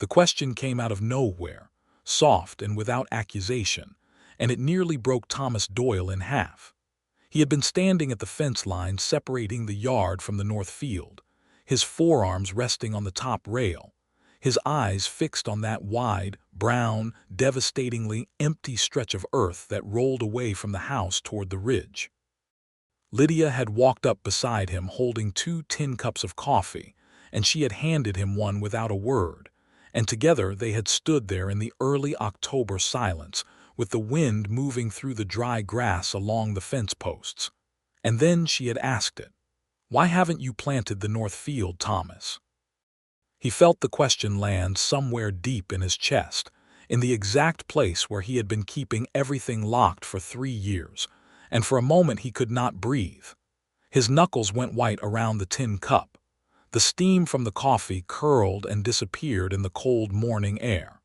The question came out of nowhere, soft and without accusation, and it nearly broke Thomas Doyle in half. He had been standing at the fence line separating the yard from the north field, his forearms resting on the top rail, his eyes fixed on that wide, brown, devastatingly empty stretch of earth that rolled away from the house toward the ridge. Lydia had walked up beside him holding 2 tin cups of coffee, and she had handed him one without a word, and together they had stood there in the early October silence, with the wind moving through the dry grass along the fence posts. And then she had asked it, "Why haven't you planted the north field, Thomas?" He felt the question land somewhere deep in his chest, in the exact place where he had been keeping everything locked for 3 years, and for a moment he could not breathe. His knuckles went white around the tin cup. The steam from the coffee curled and disappeared in the cold morning air.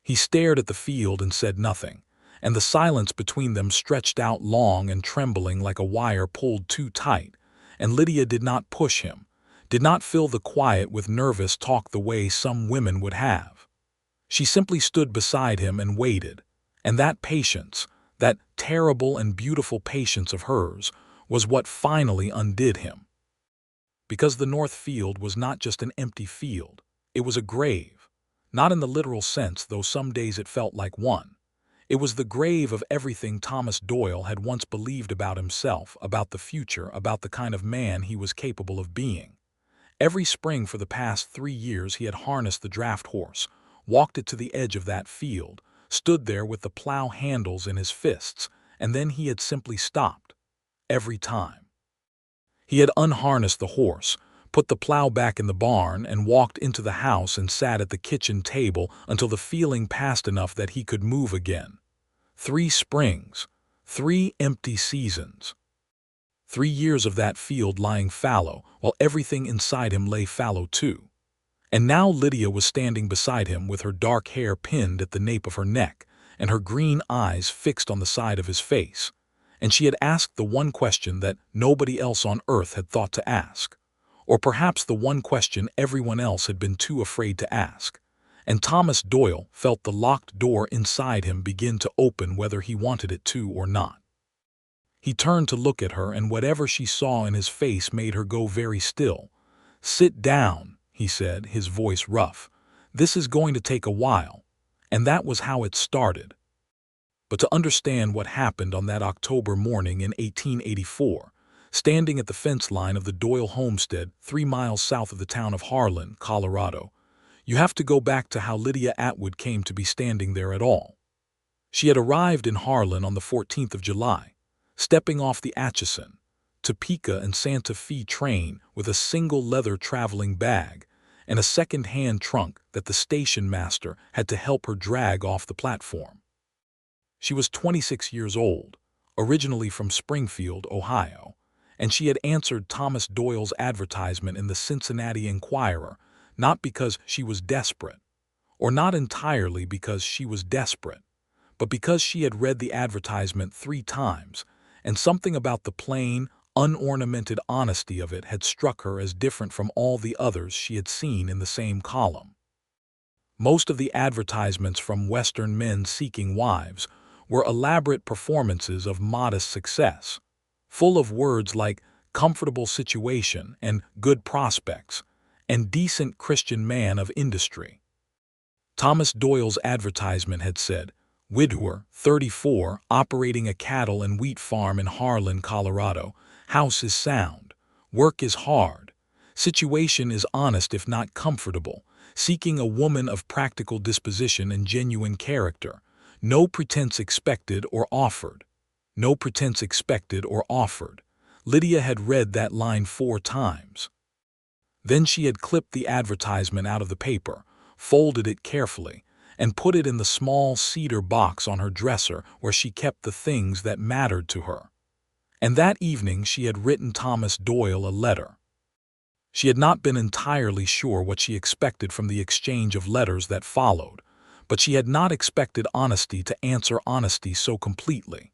He stared at the field and said nothing, and the silence between them stretched out long and trembling like a wire pulled too tight, and Lydia did not push him, did not fill the quiet with nervous talk the way some women would have. She simply stood beside him and waited, and that patience, that terrible and beautiful patience of hers, was what finally undid him. Because the north field was not just an empty field, it was a grave. Not in the literal sense, though some days it felt like one. It was the grave of everything Thomas Doyle had once believed about himself, about the future, about the kind of man he was capable of being. Every spring for the past 3 years he had harnessed the draft horse, walked it to the edge of that field, stood there with the plow handles in his fists, and then he had simply stopped. Every time. He had unharnessed the horse, put the plow back in the barn, and walked into the house and sat at the kitchen table until the feeling passed enough that he could move again. 3 springs, 3 empty seasons. 3 years of that field lying fallow, while everything inside him lay fallow too. And now Lydia was standing beside him with her dark hair pinned at the nape of her neck and her green eyes fixed on the side of his face. And she had asked the one question that nobody else on earth had thought to ask. Or perhaps the one question everyone else had been too afraid to ask. And Thomas Doyle felt the locked door inside him begin to open whether he wanted it to or not. He turned to look at her, and whatever she saw in his face made her go very still. "Sit down," he said, his voice rough. "This is going to take a while." And that was how it started. But to understand what happened on that October morning in 1884, standing at the fence line of the Doyle homestead 3 miles south of the town of Harlan, Colorado, you have to go back to how Lydia Atwood came to be standing there at all. She had arrived in Harlan on the 14th of July, stepping off the Atchison, Topeka and Santa Fe train with a single leather traveling bag and a second-hand trunk that the station master had to help her drag off the platform. She was 26 years old, originally from Springfield, Ohio, and she had answered Thomas Doyle's advertisement in the Cincinnati Enquirer not because she was desperate, or not entirely because she was desperate, but because she had read the advertisement 3 times, and something about the plain, unornamented honesty of it had struck her as different from all the others she had seen in the same column. Most of the advertisements from Western men seeking wives were elaborate performances of modest success, full of words like comfortable situation and good prospects, and decent Christian man of industry. Thomas Doyle's advertisement had said, "Widower, 34, operating a cattle and wheat farm in Harlan, Colorado. House is sound. Work is hard. Situation is honest if not comfortable. Seeking a woman of practical disposition and genuine character. No pretense expected or offered." No pretense expected or offered. Lydia had read that line 4 times. Then she had clipped the advertisement out of the paper, folded it carefully, and put it in the small cedar box on her dresser where she kept the things that mattered to her. And that evening she had written Thomas Doyle a letter. She had not been entirely sure what she expected from the exchange of letters that followed, but she had not expected honesty to answer honesty so completely.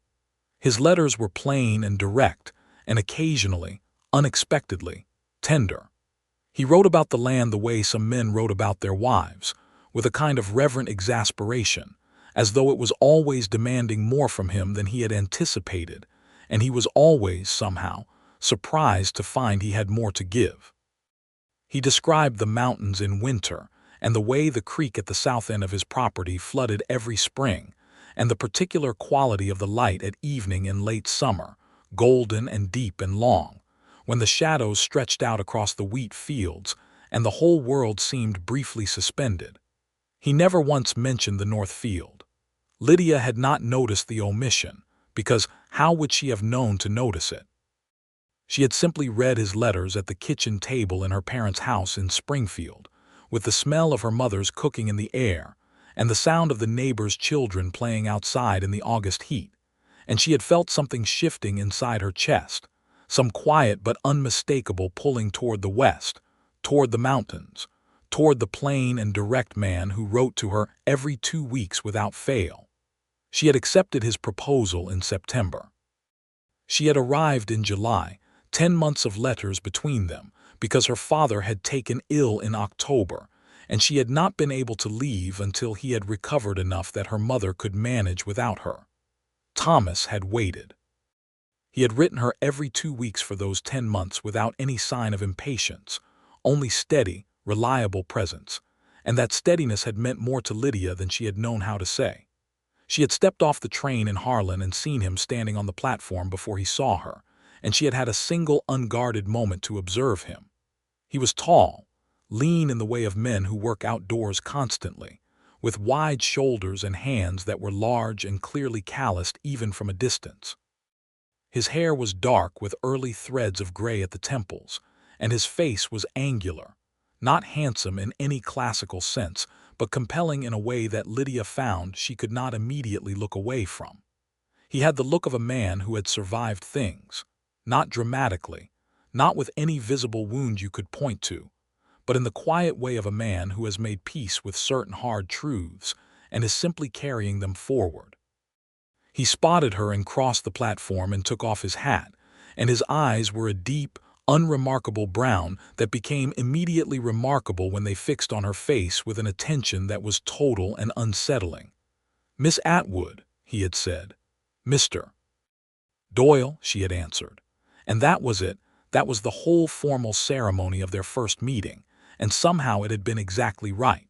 His letters were plain and direct, and occasionally, unexpectedly, tender. He wrote about the land the way some men wrote about their wives, with a kind of reverent exasperation, as though it was always demanding more from him than he had anticipated, and he was always, somehow, surprised to find he had more to give. He described the mountains in winter, and the way the creek at the south end of his property flooded every spring, and the particular quality of the light at evening in late summer, golden and deep and long, when the shadows stretched out across the wheat fields, and the whole world seemed briefly suspended. He never once mentioned the north field. Lydia had not noticed the omission, because how would she have known to notice it? She had simply read his letters at the kitchen table in her parents' house in Springfield, with the smell of her mother's cooking in the air, and the sound of the neighbors' children playing outside in the August heat, and she had felt something shifting inside her chest, some quiet but unmistakable pulling toward the west, toward the mountains, toward the plain and direct man who wrote to her every 2 weeks without fail. She had accepted his proposal in September. She had arrived in July, 10 months of letters between them, because her father had taken ill in October, and she had not been able to leave until he had recovered enough that her mother could manage without her. Thomas had waited. He had written her every 2 weeks for those 10 months without any sign of impatience, only steady, reliable presence, and that steadiness had meant more to Lydia than she had known how to say. She had stepped off the train in Harlan and seen him standing on the platform before he saw her, and she had had a single unguarded moment to observe him. He was tall, lean in the way of men who work outdoors constantly, with wide shoulders and hands that were large and clearly calloused even from a distance. His hair was dark with early threads of gray at the temples, and his face was angular, not handsome in any classical sense, but compelling in a way that Lydia found she could not immediately look away from. He had the look of a man who had survived things, not dramatically, not with any visible wound you could point to, but in the quiet way of a man who has made peace with certain hard truths and is simply carrying them forward. He spotted her and crossed the platform and took off his hat, and his eyes were a deep, unremarkable brown that became immediately remarkable when they fixed on her face with an attention that was total and unsettling. "Miss Atwood," he had said. "Mr. Doyle," she had answered. And that was it. That was the whole formal ceremony of their first meeting, and somehow it had been exactly right.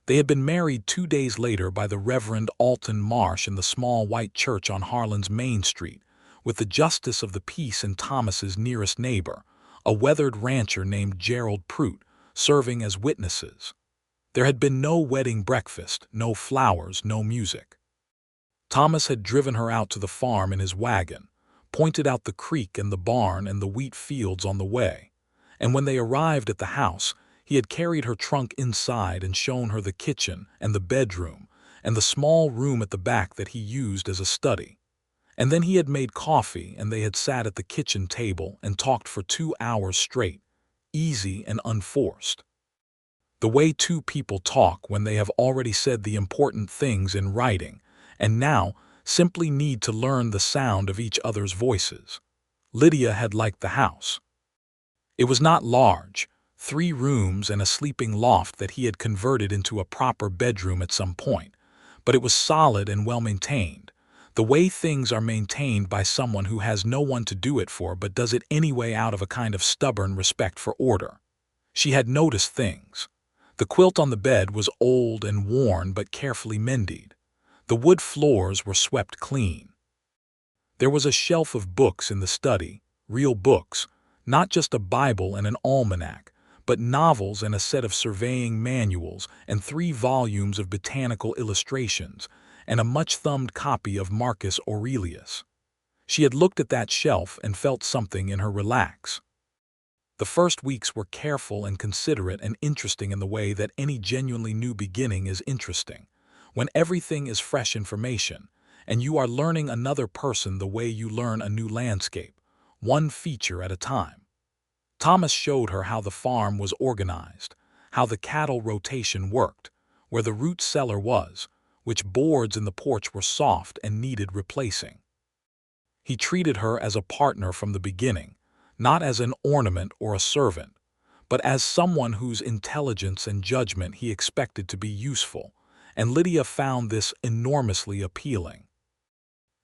They had been married 2 days later by the Reverend Alton Marsh in the small white church on Harlan's Main Street, with the justice of the peace and Thomas's nearest neighbor, a weathered rancher named Gerald Prout, serving as witnesses. There had been no wedding breakfast, no flowers, no music. Thomas had driven her out to the farm in his wagon, pointed out the creek and the barn and the wheat fields on the way, and when they arrived at the house, he had carried her trunk inside and shown her the kitchen and the bedroom and the small room at the back that he used as a study. And then he had made coffee and they had sat at the kitchen table and talked for 2 hours straight, easy and unforced. The way 2 people talk when they have already said the important things in writing, and now simply need to learn the sound of each other's voices. Lydia had liked the house. It was not large, 3 rooms and a sleeping loft that he had converted into a proper bedroom at some point, but it was solid and well-maintained, the way things are maintained by someone who has no one to do it for but does it anyway out of a kind of stubborn respect for order. She had noticed things. The quilt on the bed was old and worn but carefully mended. The wood floors were swept clean. There was a shelf of books in the study, real books, not just a Bible and an almanac, but novels and a set of surveying manuals and 3 volumes of botanical illustrations and a much-thumbed copy of Marcus Aurelius. She had looked at that shelf and felt something in her relax. The first weeks were careful and considerate and interesting in the way that any genuinely new beginning is interesting, when everything is fresh information, and you are learning another person the way you learn a new landscape, one feature at a time. Thomas showed her how the farm was organized, how the cattle rotation worked, where the root cellar was, which boards in the porch were soft and needed replacing. He treated her as a partner from the beginning, not as an ornament or a servant, but as someone whose intelligence and judgment he expected to be useful, and Lydia found this enormously appealing.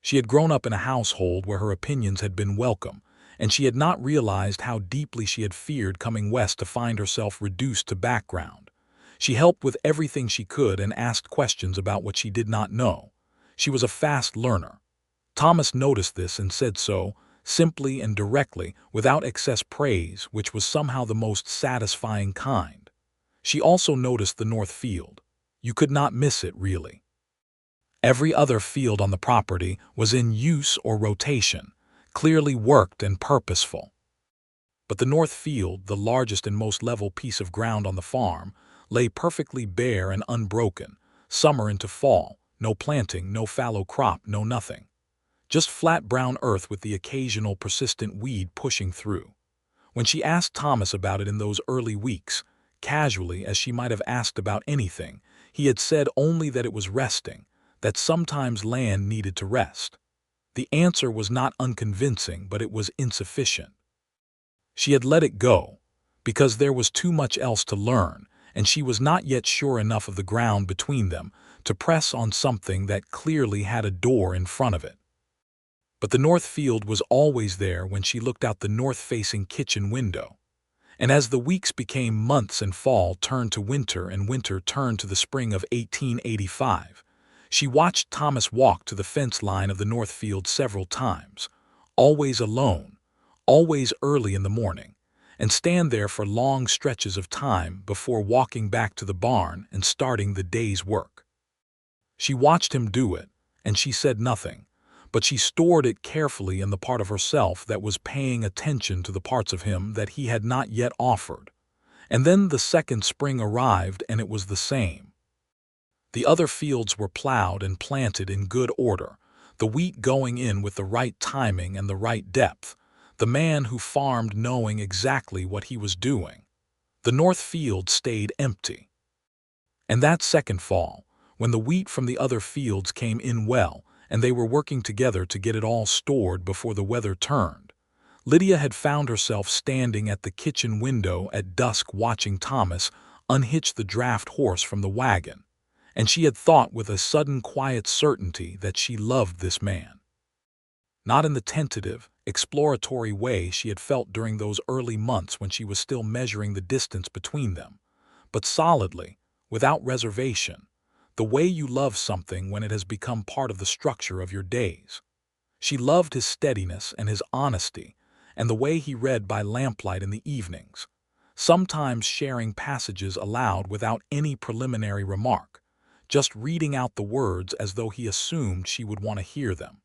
She had grown up in a household where her opinions had been welcome, and she had not realized how deeply she had feared coming west to find herself reduced to background. She helped with everything she could and asked questions about what she did not know. She was a fast learner. Thomas noticed this and said so, simply and directly, without excess praise, which was somehow the most satisfying kind. She also noticed the north field. You could not miss it, really. Every other field on the property was in use or rotation, clearly worked and purposeful. But the north field, the largest and most level piece of ground on the farm, lay perfectly bare and unbroken, summer into fall, no planting, no fallow crop, no nothing. Just flat brown earth with the occasional persistent weed pushing through. When she asked Thomas about it in those early weeks, casually as she might have asked about anything, he had said only that it was resting, that sometimes land needed to rest. The answer was not unconvincing, but it was insufficient. She had let it go, because there was too much else to learn, and she was not yet sure enough of the ground between them to press on something that clearly had a door in front of it. But the north field was always there when she looked out the north-facing kitchen window. And as the weeks became months and fall turned to winter and winter turned to the spring of 1885, she watched Thomas walk to the fence line of the north field several times, always alone, always early in the morning, and stand there for long stretches of time before walking back to the barn and starting the day's work. She watched him do it, and she said nothing, but she stored it carefully in the part of herself that was paying attention to the parts of him that he had not yet offered. And then the second spring arrived, and it was the same. The other fields were plowed and planted in good order, the wheat going in with the right timing and the right depth, the man who farmed knowing exactly what he was doing. The north field stayed empty. And that second fall, when the wheat from the other fields came in well, and they were working together to get it all stored before the weather turned, Lydia had found herself standing at the kitchen window at dusk watching Thomas unhitch the draft horse from the wagon, and she had thought with a sudden quiet certainty that she loved this man. Not in the tentative, exploratory way she had felt during those early months when she was still measuring the distance between them, but solidly, without reservation, the way you love something when it has become part of the structure of your days. She loved his steadiness and his honesty, and the way he read by lamplight in the evenings, sometimes sharing passages aloud without any preliminary remark, just reading out the words as though he assumed she would want to hear them.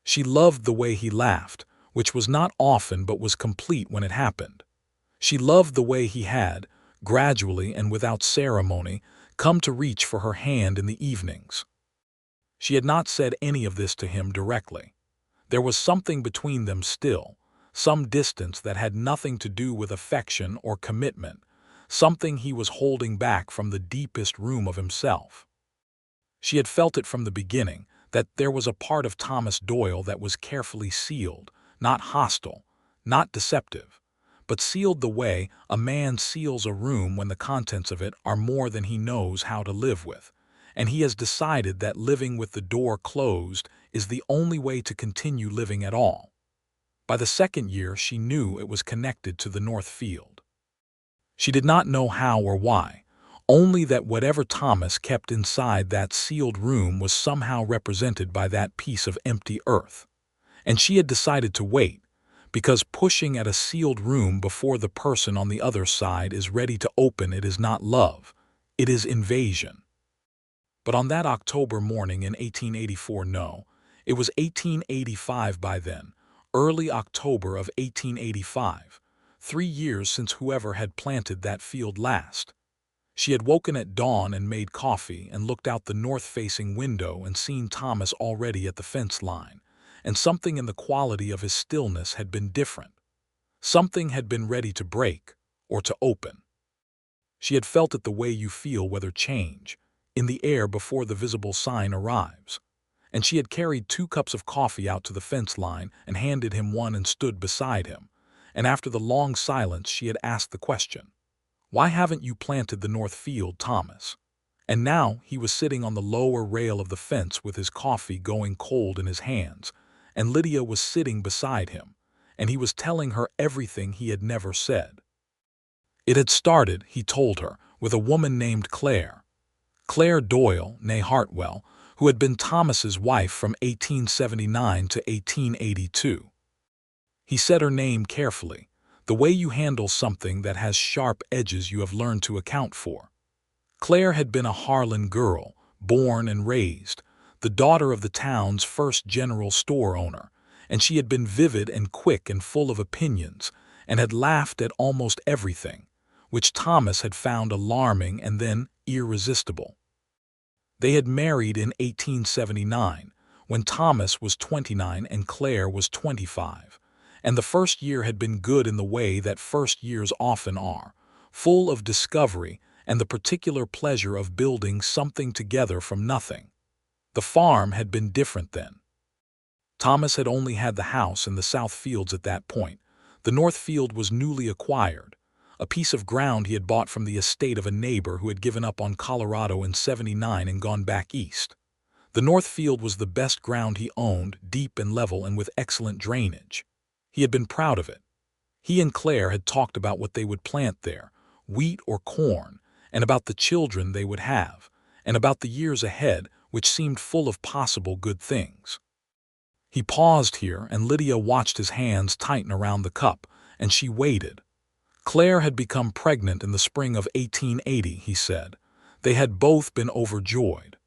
She loved the way he laughed, which was not often but was complete when it happened. She loved the way he had, gradually and without ceremony, come to reach for her hand in the evenings. She had not said any of this to him directly. There was something between them still, some distance that had nothing to do with affection or commitment, something he was holding back from the deepest room of himself. She had felt it from the beginning, that there was a part of Thomas Doyle that was carefully sealed, not hostile, not deceptive, but sealed the way a man seals a room when the contents of it are more than he knows how to live with, and he has decided that living with the door closed is the only way to continue living at all. By the second year she knew it was connected to the north field. She did not know how or why, only that whatever Thomas kept inside that sealed room was somehow represented by that piece of empty earth. And she had decided to wait, because pushing at a sealed room before the person on the other side is ready to open it is not love, it is invasion. But on that October morning in 1884, no, it was 1885 by then, early October of 1885, 3 years since whoever had planted that field last. She had woken at dawn and made coffee and looked out the north-facing window and seen Thomas already at the fence line, and something in the quality of his stillness had been different. Something had been ready to break, or to open. She had felt it the way you feel weather change, in the air before the visible sign arrives. And she had carried 2 cups of coffee out to the fence line and handed him one and stood beside him, and after the long silence she had asked the question, "Why haven't you planted the north field, Thomas?" And now he was sitting on the lower rail of the fence with his coffee going cold in his hands, and Lydia was sitting beside him, and he was telling her everything he had never said. It had started, he told her, with a woman named Claire Doyle, née Hartwell, who had been Thomas's wife from 1879 to 1882. He said her name carefully, the way you handle something that has sharp edges you have learned to account for. Claire had been a Harlan girl, born and raised, the daughter of the town's first general store owner, and she had been vivid and quick and full of opinions, and had laughed at almost everything, which Thomas had found alarming and then irresistible. They had married in 1879, when Thomas was 29 and Claire was 25, and the first year had been good in the way that first years often are, full of discovery and the particular pleasure of building something together from nothing. The farm had been different then. Thomas had only had the house in the South Fields at that point. The North Field was newly acquired, a piece of ground he had bought from the estate of a neighbor who had given up on Colorado in '79 and gone back east. The North Field was the best ground he owned, deep and level and with excellent drainage. He had been proud of it. He and Claire had talked about what they would plant there, wheat or corn, and about the children they would have, and about the years ahead, which seemed full of possible good things. He paused here, and Lydia watched his hands tighten around the cup, and she waited. Claire had become pregnant in the spring of 1880, he said. They had both been overjoyed.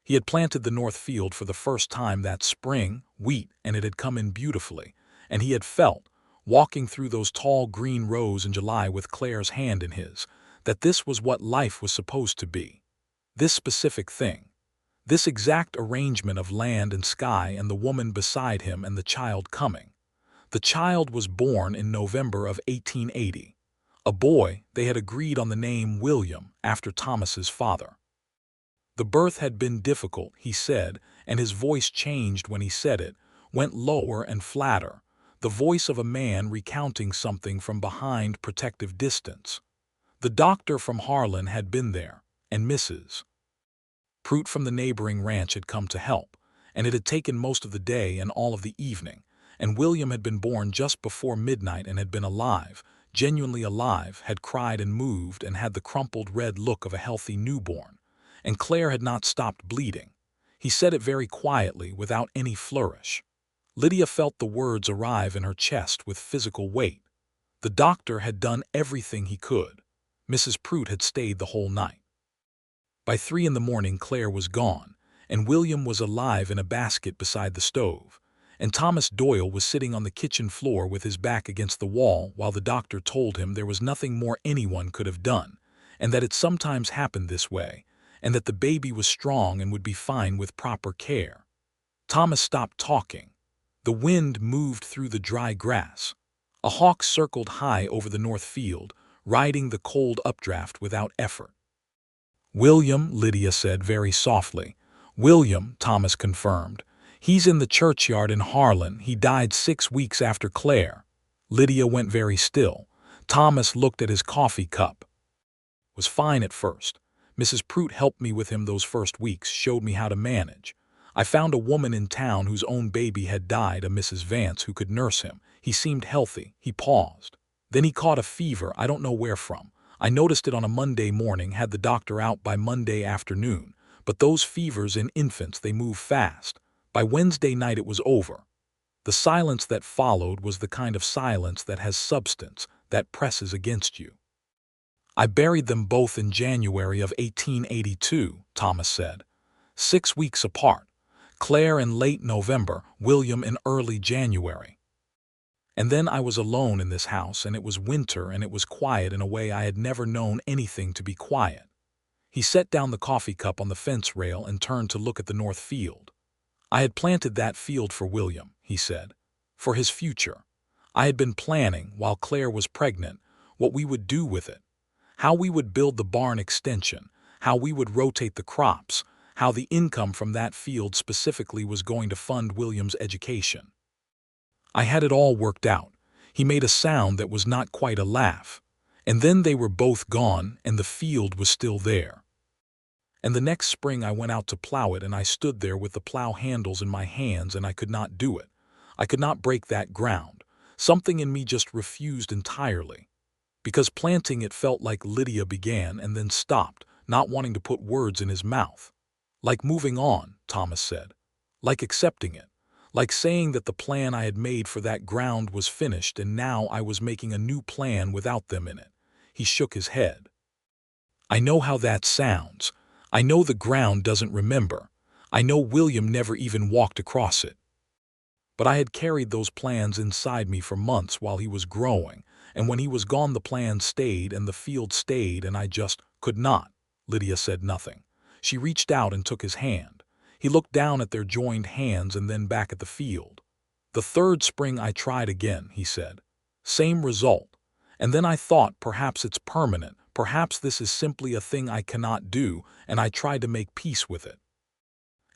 He had planted the North Field for the first time that spring, wheat, and it had come in beautifully, and he had felt, walking through those tall green rows in July with Claire's hand in his, that this was what life was supposed to be. This specific thing. This exact arrangement of land and sky and the woman beside him and the child coming. The child was born in November of 1880. A boy, they had agreed on the name William, after Thomas's father. The birth had been difficult, he said, and his voice changed when he said it, went lower and flatter, the voice of a man recounting something from behind protective distance. The doctor from Harlan had been there, and Mrs. Prout from the neighboring ranch had come to help, and it had taken most of the day and all of the evening, and William had been born just before midnight and had been alive, genuinely alive, had cried and moved and had the crumpled red look of a healthy newborn, and Claire had not stopped bleeding. He said it very quietly, without any flourish. Lydia felt the words arrive in her chest with physical weight. The doctor had done everything he could. Mrs. Prout had stayed the whole night. By 3 in the morning Claire was gone, and William was alive in a basket beside the stove, and Thomas Doyle was sitting on the kitchen floor with his back against the wall while the doctor told him there was nothing more anyone could have done, and that it sometimes happened this way, and that the baby was strong and would be fine with proper care. Thomas stopped talking. The wind moved through the dry grass. A hawk circled high over the North Field, riding the cold updraft without effort. "William," Lydia said very softly. "William," Thomas confirmed. "He's in the churchyard in Harlan. He died 6 weeks after Claire." Lydia went very still. Thomas looked at his coffee cup. "Was fine at first. Mrs. Prout helped me with him those first weeks, showed me how to manage. I found a woman in town whose own baby had died, a Mrs. Vance, who could nurse him. He seemed healthy." He paused. "Then he caught a fever, I don't know where from. I noticed it on a Monday morning, had the doctor out by Monday afternoon. But those fevers in infants, they move fast. By Wednesday night it was over." The silence that followed was the kind of silence that has substance, that presses against you. "I buried them both in January of 1882, Thomas said. 6 weeks apart. Claire in late November, William in early January. And then I was alone in this house, and it was winter, and it was quiet in a way I had never known anything to be quiet." He set down the coffee cup on the fence rail and turned to look at the North Field. "I had planted that field for William," he said, "for his future. I had been planning, while Claire was pregnant, what we would do with it, how we would build the barn extension, how we would rotate the crops, how the income from that field specifically was going to fund William's education. I had it all worked out." He made a sound that was not quite a laugh. And then they were both gone, and the field was still there. And the next spring I went out to plow it, and I stood there with the plow handles in my hands, and I could not do it. I could not break that ground. Something in me just refused entirely. Because planting it felt like Lydia began and then stopped, not wanting to put words in his mouth. Like moving on, Thomas said. Like accepting it. Like saying that the plan I had made for that ground was finished and now I was making a new plan without them in it. He shook his head. I know how that sounds. I know the ground doesn't remember. I know William never even walked across it. But I had carried those plans inside me for months while he was growing, and when he was gone the plan stayed and the field stayed and I just could not. Lydia said nothing. She reached out and took his hand. He looked down at their joined hands and then back at the field. The third spring I tried again, he said. Same result. And then I thought perhaps it's permanent, perhaps this is simply a thing I cannot do, and I tried to make peace with it.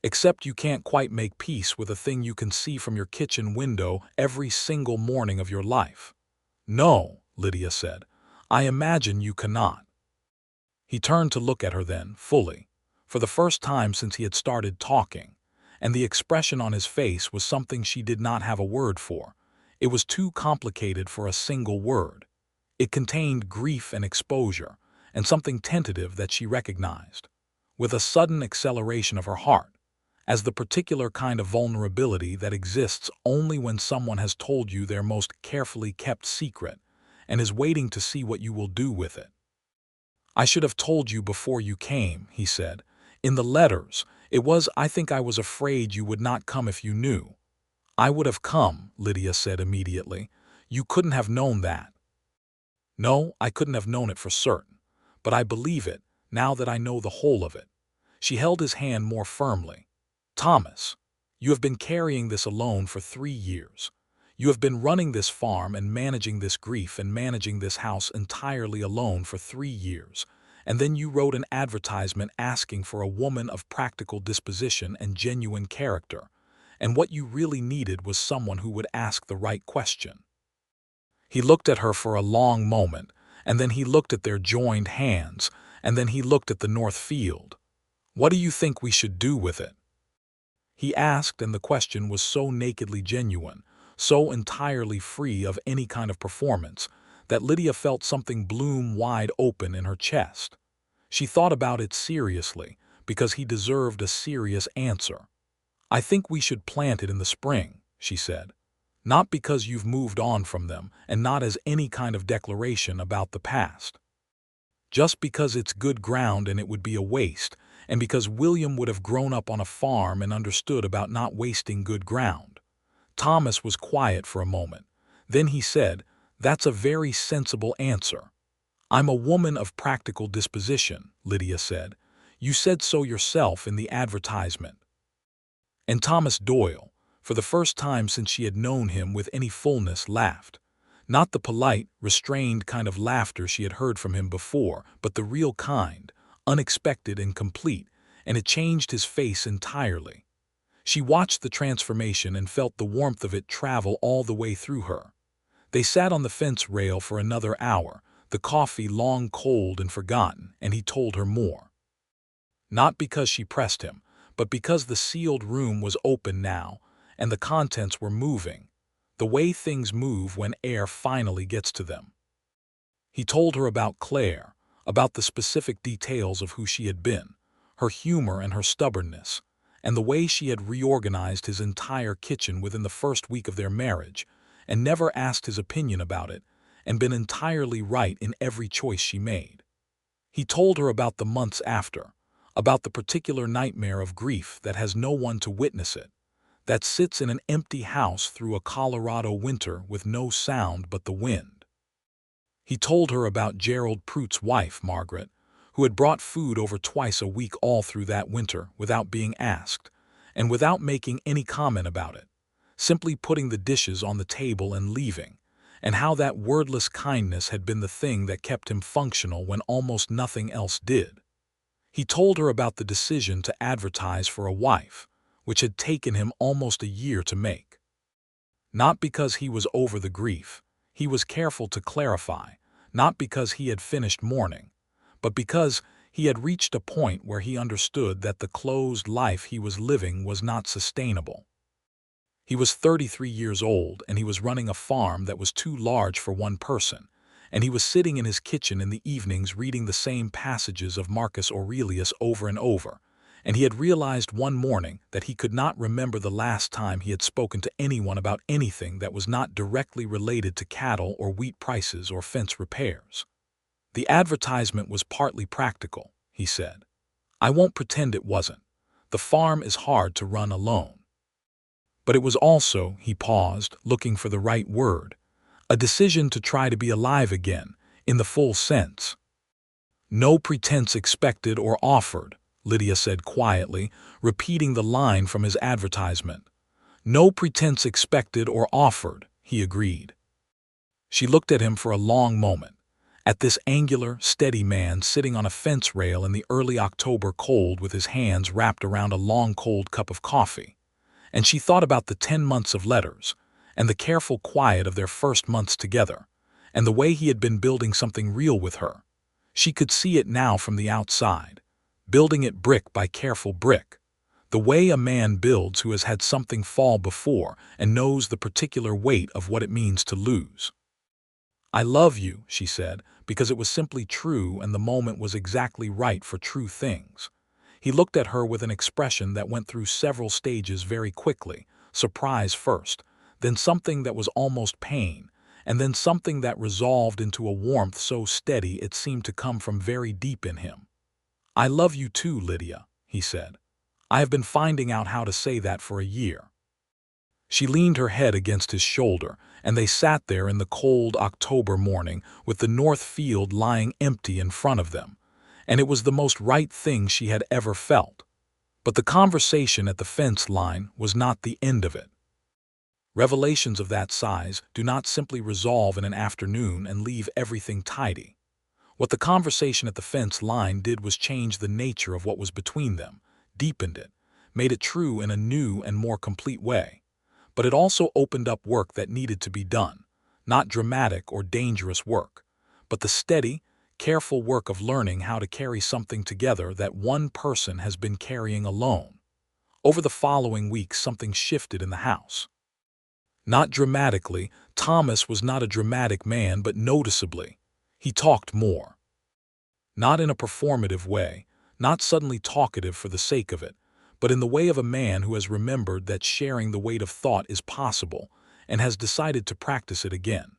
Except you can't quite make peace with a thing you can see from your kitchen window every single morning of your life. No, Lydia said. I imagine you cannot. He turned to look at her then, fully, for the first time since he had started talking, and the expression on his face was something she did not have a word for. It was too complicated for a single word. It contained grief and exposure, and something tentative that she recognized, with a sudden acceleration of her heart, as the particular kind of vulnerability that exists only when someone has told you their most carefully kept secret and is waiting to see what you will do with it. I should have told you before you came, he said. In the letters, I think I was afraid you would not come if you knew. I would have come, Lydia said immediately. You couldn't have known that. No, I couldn't have known it for certain, but I believe it, now that I know the whole of it. She held his hand more firmly. Thomas, you have been carrying this alone for 3 years. You have been running this farm and managing this grief and managing this house entirely alone for 3 years. And then you wrote an advertisement asking for a woman of practical disposition and genuine character. And what you really needed was someone who would ask the right question. He looked at her for a long moment, and then he looked at their joined hands, and then he looked at the north field. What do you think we should do with it? He asked, and the question was so nakedly genuine, so entirely free of any kind of performance, that Lydia felt something bloom wide open in her chest. She thought about it seriously, because he deserved a serious answer. I think we should plant it in the spring, she said. Not because you've moved on from them, and not as any kind of declaration about the past. Just because it's good ground and it would be a waste, and because William would have grown up on a farm and understood about not wasting good ground. Thomas was quiet for a moment. Then he said, That's a very sensible answer. I'm a woman of practical disposition, Lydia said. You said so yourself in the advertisement. And Thomas Doyle, for the first time since she had known him with any fullness, laughed. Not the polite, restrained kind of laughter she had heard from him before, but the real kind, unexpected and complete, and it changed his face entirely. She watched the transformation and felt the warmth of it travel all the way through her. They sat on the fence rail for another hour, the coffee long cold and forgotten, and he told her more. Not because she pressed him, but because the sealed room was open now, and the contents were moving, the way things move when air finally gets to them. He told her about Claire, about the specific details of who she had been, her humor and her stubbornness, and the way she had reorganized his entire kitchen within the first week of their marriage, and never asked his opinion about it, and been entirely right in every choice she made. He told her about the months after, about the particular nightmare of grief that has no one to witness it, that sits in an empty house through a Colorado winter with no sound but the wind. He told her about Gerald Pruitt's wife, Margaret, who had brought food over twice a week all through that winter without being asked, and without making any comment about it, simply putting the dishes on the table and leaving, and how that wordless kindness had been the thing that kept him functional when almost nothing else did. He told her about the decision to advertise for a wife, which had taken him almost a year to make. Not because he was over the grief. He was careful to clarify, not because he had finished mourning, but because he had reached a point where he understood that the closed life he was living was not sustainable. He was 33 years old, and he was running a farm that was too large for one person, and he was sitting in his kitchen in the evenings reading the same passages of Marcus Aurelius over and over, and he had realized one morning that he could not remember the last time he had spoken to anyone about anything that was not directly related to cattle or wheat prices or fence repairs. The advertisement was partly practical, he said. I won't pretend it wasn't. The farm is hard to run alone. But it was also, he paused, looking for the right word, a decision to try to be alive again, in the full sense. No pretense expected or offered, Lydia said quietly, repeating the line from his advertisement. No pretense expected or offered, he agreed. She looked at him for a long moment, at this angular, steady man sitting on a fence rail in the early October cold with his hands wrapped around a long cold cup of coffee. And she thought about the 10 months of letters, and the careful quiet of their first months together, and the way he had been building something real with her. She could see it now from the outside, building it brick by careful brick, the way a man builds who has had something fall before and knows the particular weight of what it means to lose. I love you, she said, because it was simply true and the moment was exactly right for true things. He looked at her with an expression that went through several stages very quickly, surprise first, then something that was almost pain, and then something that resolved into a warmth so steady it seemed to come from very deep in him. I love you too, Lydia, he said. I have been finding out how to say that for a year. She leaned her head against his shoulder, and they sat there in the cold October morning with the north field lying empty in front of them, and it was the most right thing she had ever felt. But the conversation at the fence line was not the end of it. Revelations of that size do not simply resolve in an afternoon and leave everything tidy. What the conversation at the fence line did was change the nature of what was between them, deepened it, made it true in a new and more complete way. But it also opened up work that needed to be done, not dramatic or dangerous work, but the steady, careful work of learning how to carry something together that one person has been carrying alone. Over the following weeks, something shifted in the house. Not dramatically, Thomas was not a dramatic man, but noticeably. He talked more. Not in a performative way, not suddenly talkative for the sake of it, but in the way of a man who has remembered that sharing the weight of thought is possible and has decided to practice it again.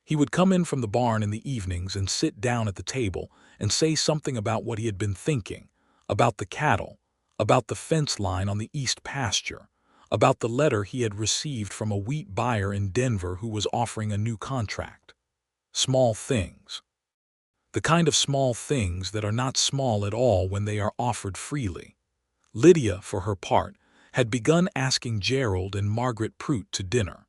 He would come in from the barn in the evenings and sit down at the table and say something about what he had been thinking, about the cattle, about the fence line on the east pasture, about the letter he had received from a wheat buyer in Denver who was offering a new contract. Small things. The kind of small things that are not small at all when they are offered freely. Lydia, for her part, had begun asking Gerald and Margaret Prout to dinner.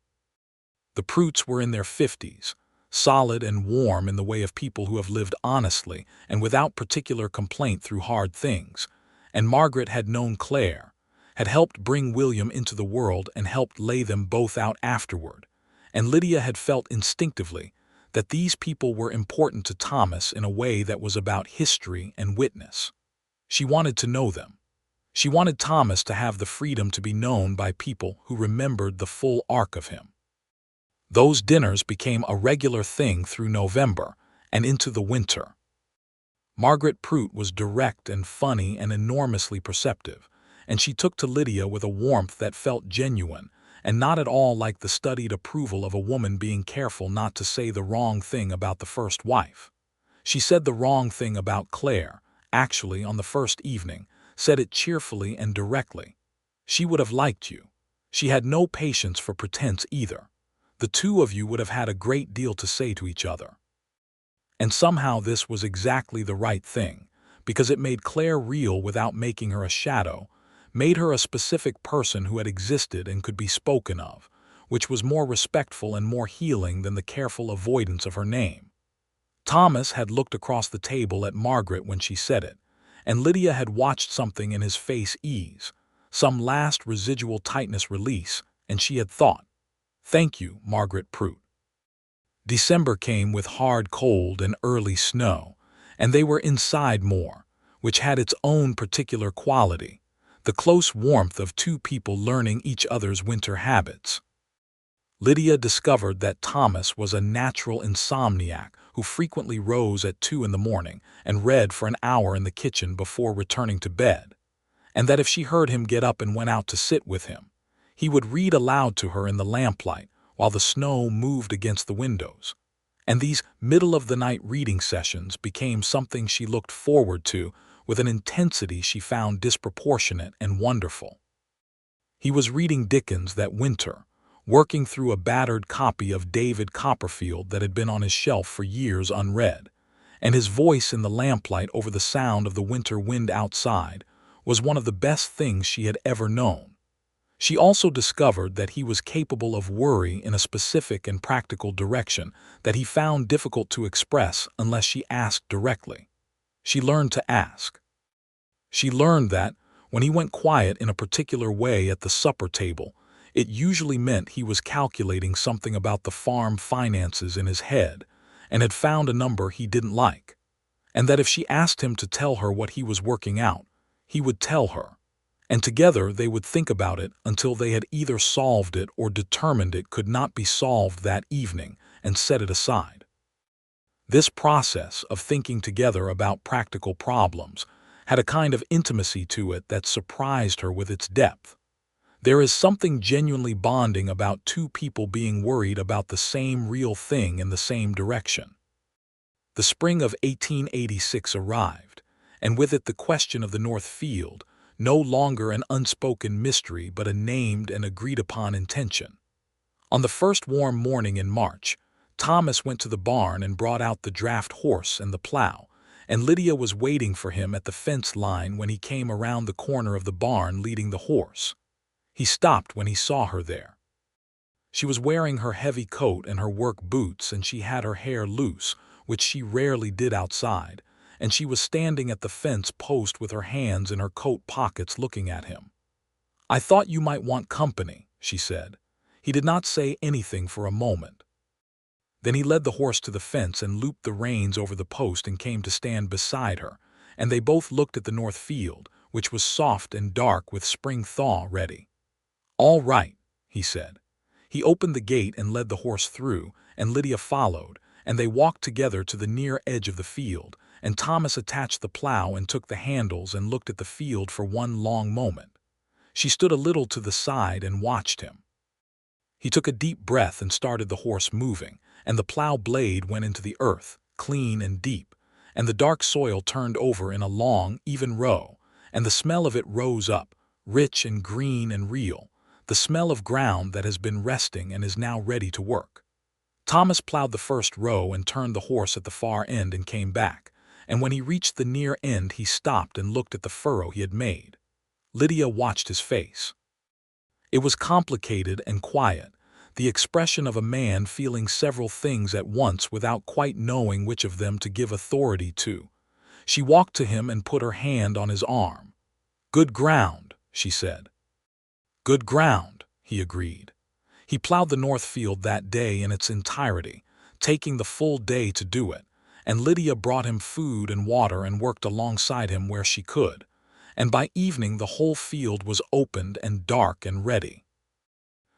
The Prouts were in their 50s, solid and warm in the way of people who have lived honestly and without particular complaint through hard things, and Margaret had known Claire, had helped bring William into the world and helped lay them both out afterward, and Lydia had felt instinctively that these people were important to Thomas in a way that was about history and witness. She wanted to know them. She wanted Thomas to have the freedom to be known by people who remembered the full arc of him. Those dinners became a regular thing through November and into the winter. Margaret Prout was direct and funny and enormously perceptive, and she took to Lydia with a warmth that felt genuine and not at all like the studied approval of a woman being careful not to say the wrong thing about the first wife. She said the wrong thing about Claire, actually on the first evening, said it cheerfully and directly. She would have liked you. She had no patience for pretense either. The two of you would have had a great deal to say to each other. And somehow this was exactly the right thing, because it made Claire real without making her a shadow, made her a specific person who had existed and could be spoken of, which was more respectful and more healing than the careful avoidance of her name. Thomas had looked across the table at Margaret when she said it, and Lydia had watched something in his face ease, some last residual tightness release, and she had thought, "Thank you, Margaret Prout." December came with hard cold and early snow, and they were inside more, which had its own particular quality, the close warmth of two people learning each other's winter habits. Lydia discovered that Thomas was a natural insomniac who frequently rose at 2 in the morning and read for an hour in the kitchen before returning to bed, and that if she heard him get up and went out to sit with him, he would read aloud to her in the lamplight while the snow moved against the windows. And these middle-of-the-night reading sessions became something she looked forward to with an intensity she found disproportionate and wonderful. He was reading Dickens that winter, working through a battered copy of David Copperfield that had been on his shelf for years unread, and his voice in the lamplight over the sound of the winter wind outside was one of the best things she had ever known. She also discovered that he was capable of worry in a specific and practical direction that he found difficult to express unless she asked directly. She learned to ask. She learned that, when he went quiet in a particular way at the supper table, it usually meant he was calculating something about the farm finances in his head and had found a number he didn't like, and that if she asked him to tell her what he was working out, he would tell her, and together they would think about it until they had either solved it or determined it could not be solved that evening and set it aside. This process of thinking together about practical problems had a kind of intimacy to it that surprised her with its depth. There is something genuinely bonding about two people being worried about the same real thing in the same direction. The spring of 1886 arrived, and with it the question of the North Field, no longer an unspoken mystery but a named and agreed-upon intention. On the first warm morning in March, Thomas went to the barn and brought out the draft horse and the plow, and Lydia was waiting for him at the fence line when he came around the corner of the barn leading the horse. He stopped when he saw her there. She was wearing her heavy coat and her work boots, and she had her hair loose, which she rarely did outside, and she was standing at the fence post with her hands in her coat pockets looking at him. "I thought you might want company," she said. He did not say anything for a moment. Then he led the horse to the fence and looped the reins over the post and came to stand beside her, and they both looked at the North Field, which was soft and dark with spring thaw ready. "All right," he said. He opened the gate and led the horse through, and Lydia followed, and they walked together to the near edge of the field, and Thomas attached the plow and took the handles and looked at the field for one long moment. She stood a little to the side and watched him. He took a deep breath and started the horse moving, and the plow blade went into the earth, clean and deep, and the dark soil turned over in a long, even row, and the smell of it rose up, rich and green and real, the smell of ground that has been resting and is now ready to work. Thomas plowed the first row and turned the horse at the far end and came back, and when he reached the near end he stopped and looked at the furrow he had made. Lydia watched his face. It was complicated and quiet, the expression of a man feeling several things at once without quite knowing which of them to give authority to. She walked to him and put her hand on his arm. "Good ground," she said. "Good ground," he agreed. He plowed the North Field that day in its entirety, taking the full day to do it, and Lydia brought him food and water and worked alongside him where she could, and by evening the whole field was opened and dark and ready.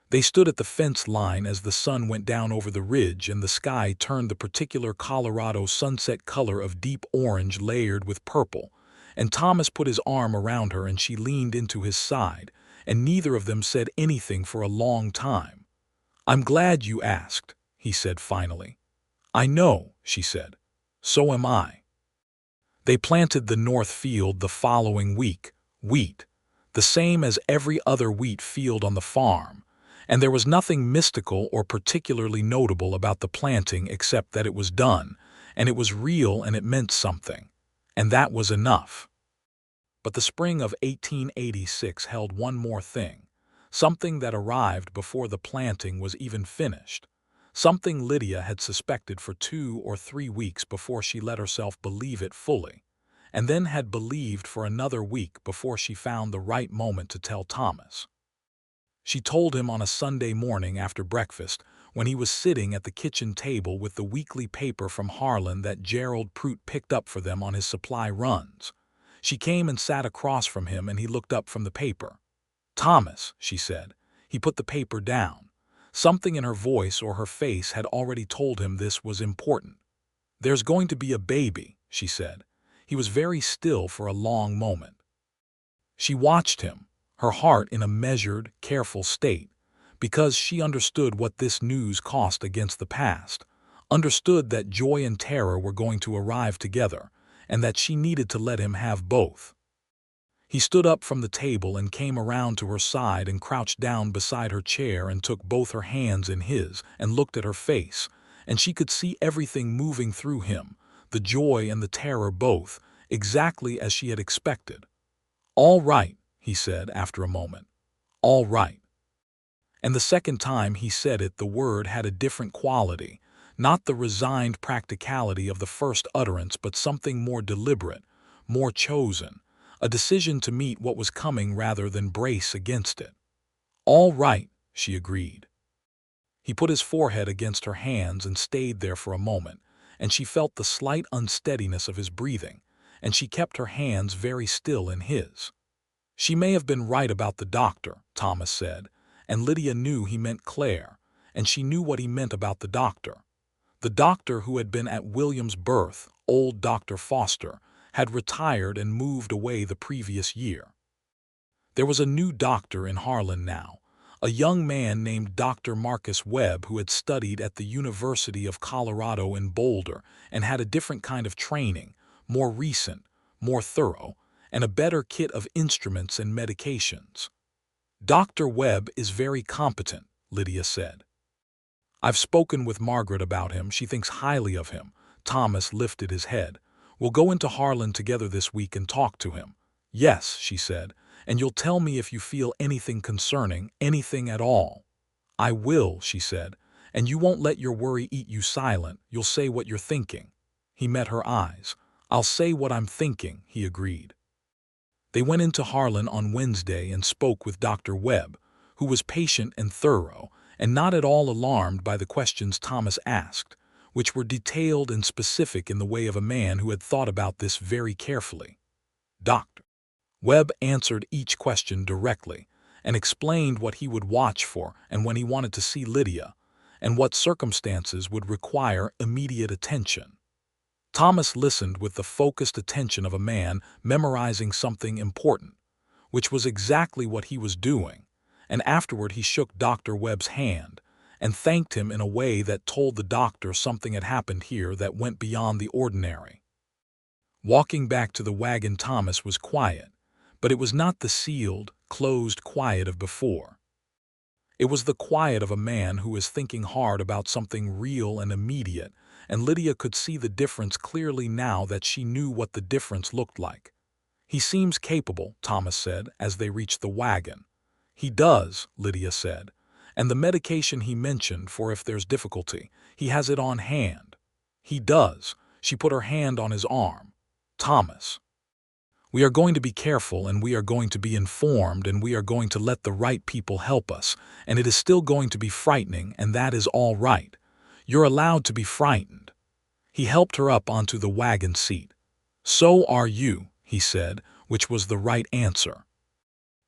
They stood at the fence line as the sun went down over the ridge and the sky turned the particular Colorado sunset color of deep orange layered with purple, and Thomas put his arm around her and she leaned into his side, and neither of them said anything for a long time. "I'm glad you asked," he said finally. "I know," she said. "So am I." They planted the North Field the following week, wheat, the same as every other wheat field on the farm, and there was nothing mystical or particularly notable about the planting except that it was done, and it was real and it meant something, and that was enough. But the spring of 1886 held one more thing, something that arrived before the planting was even finished, something Lydia had suspected for 2 or 3 weeks before she let herself believe it fully, and then had believed for another week before she found the right moment to tell Thomas. She told him on a Sunday morning after breakfast, when he was sitting at the kitchen table with the weekly paper from Harlan that Gerald Prout picked up for them on his supply runs. She came and sat across from him, and he looked up from the paper. "Thomas," she said. He put the paper down. Something in her voice or her face had already told him this was important. "There's going to be a baby," she said. He was very still for a long moment. She watched him, her heart in a measured, careful state, because she understood what this news cost against the past, understood that joy and terror were going to arrive together, and that she needed to let him have both. He stood up from the table and came around to her side and crouched down beside her chair and took both her hands in his and looked at her face, and she could see everything moving through him, the joy and the terror both, exactly as she had expected. "All right," he said after a moment. "All right." And the second time he said it, the word had a different quality, not the resigned practicality of the first utterance, but something more deliberate, more chosen, a decision to meet what was coming rather than brace against it. "All right," she agreed. He put his forehead against her hands and stayed there for a moment, and she felt the slight unsteadiness of his breathing, and she kept her hands very still in his. "She may have been right about the doctor," Thomas said, and Lydia knew he meant Claire, and she knew what he meant about the doctor. The doctor who had been at William's birth, old Dr. Foster, had retired and moved away the previous year. There was a new doctor in Harlan now, a young man named Dr. Marcus Webb, who had studied at the University of Colorado in Boulder and had a different kind of training, more recent, more thorough, and a better kit of instruments and medications. "Dr. Webb is very competent," Lydia said. "I've spoken with Margaret about him. She thinks highly of him." Thomas lifted his head. "We'll go into Harlan together this week and talk to him." "Yes," she said, "and you'll tell me if you feel anything concerning, anything at all." "I will," she said, "and you won't let your worry eat you silent. You'll say what you're thinking." He met her eyes. "I'll say what I'm thinking," he agreed. They went into Harlan on Wednesday and spoke with Dr. Webb, who was patient and thorough, and not at all alarmed by the questions Thomas asked, which were detailed and specific in the way of a man who had thought about this very carefully. Dr. Webb answered each question directly, and explained what he would watch for and when he wanted to see Lydia, and what circumstances would require immediate attention. Thomas listened with the focused attention of a man memorizing something important, which was exactly what he was doing, and afterward he shook Dr. Webb's hand and thanked him in a way that told the doctor something had happened here that went beyond the ordinary. Walking back to the wagon, Thomas was quiet, but it was not the sealed, closed quiet of before. It was the quiet of a man who is thinking hard about something real and immediate, and Lydia could see the difference clearly now that she knew what the difference looked like. "He seems capable," Thomas said as they reached the wagon. "He does," Lydia said, "and the medication he mentioned for if there's difficulty, he has it on hand." "He does." She put her hand on his arm. "Thomas, we are going to be careful, and we are going to be informed, and we are going to let the right people help us, and it is still going to be frightening, and that is all right. You're allowed to be frightened." He helped her up onto the wagon seat. "So are you," he said, which was the right answer.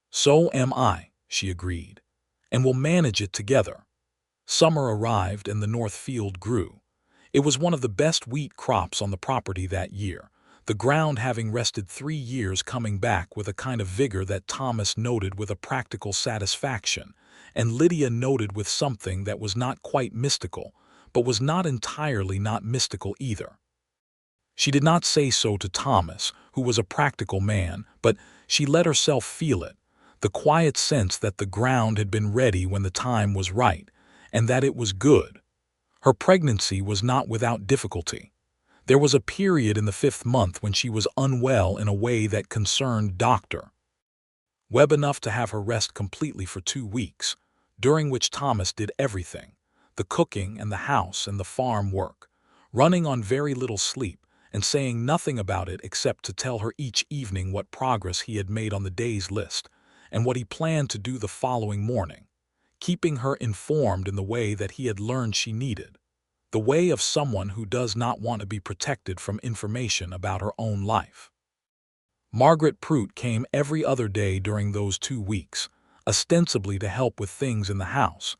"So am I," she agreed, "and we'll manage it together." Summer arrived and the north field grew. It was one of the best wheat crops on the property that year, the ground having rested 3 years coming back with a kind of vigor that Thomas noted with a practical satisfaction, and Lydia noted with something that was not quite mystical, but was not entirely not mystical either. She did not say so to Thomas, who was a practical man, but she let herself feel it, the quiet sense that the ground had been ready when the time was right, and that it was good. Her pregnancy was not without difficulty. There was a period in the 5th month when she was unwell in a way that concerned Dr. Webb enough to have her rest completely for 2 weeks, during which Thomas did everything, the cooking and the house and the farm work, running on very little sleep and saying nothing about it except to tell her each evening what progress he had made on the day's list and what he planned to do the following morning, keeping her informed in the way that he had learned she needed, the way of someone who does not want to be protected from information about her own life. Margaret Prout came every other day during those 2 weeks, ostensibly to help with things in the house,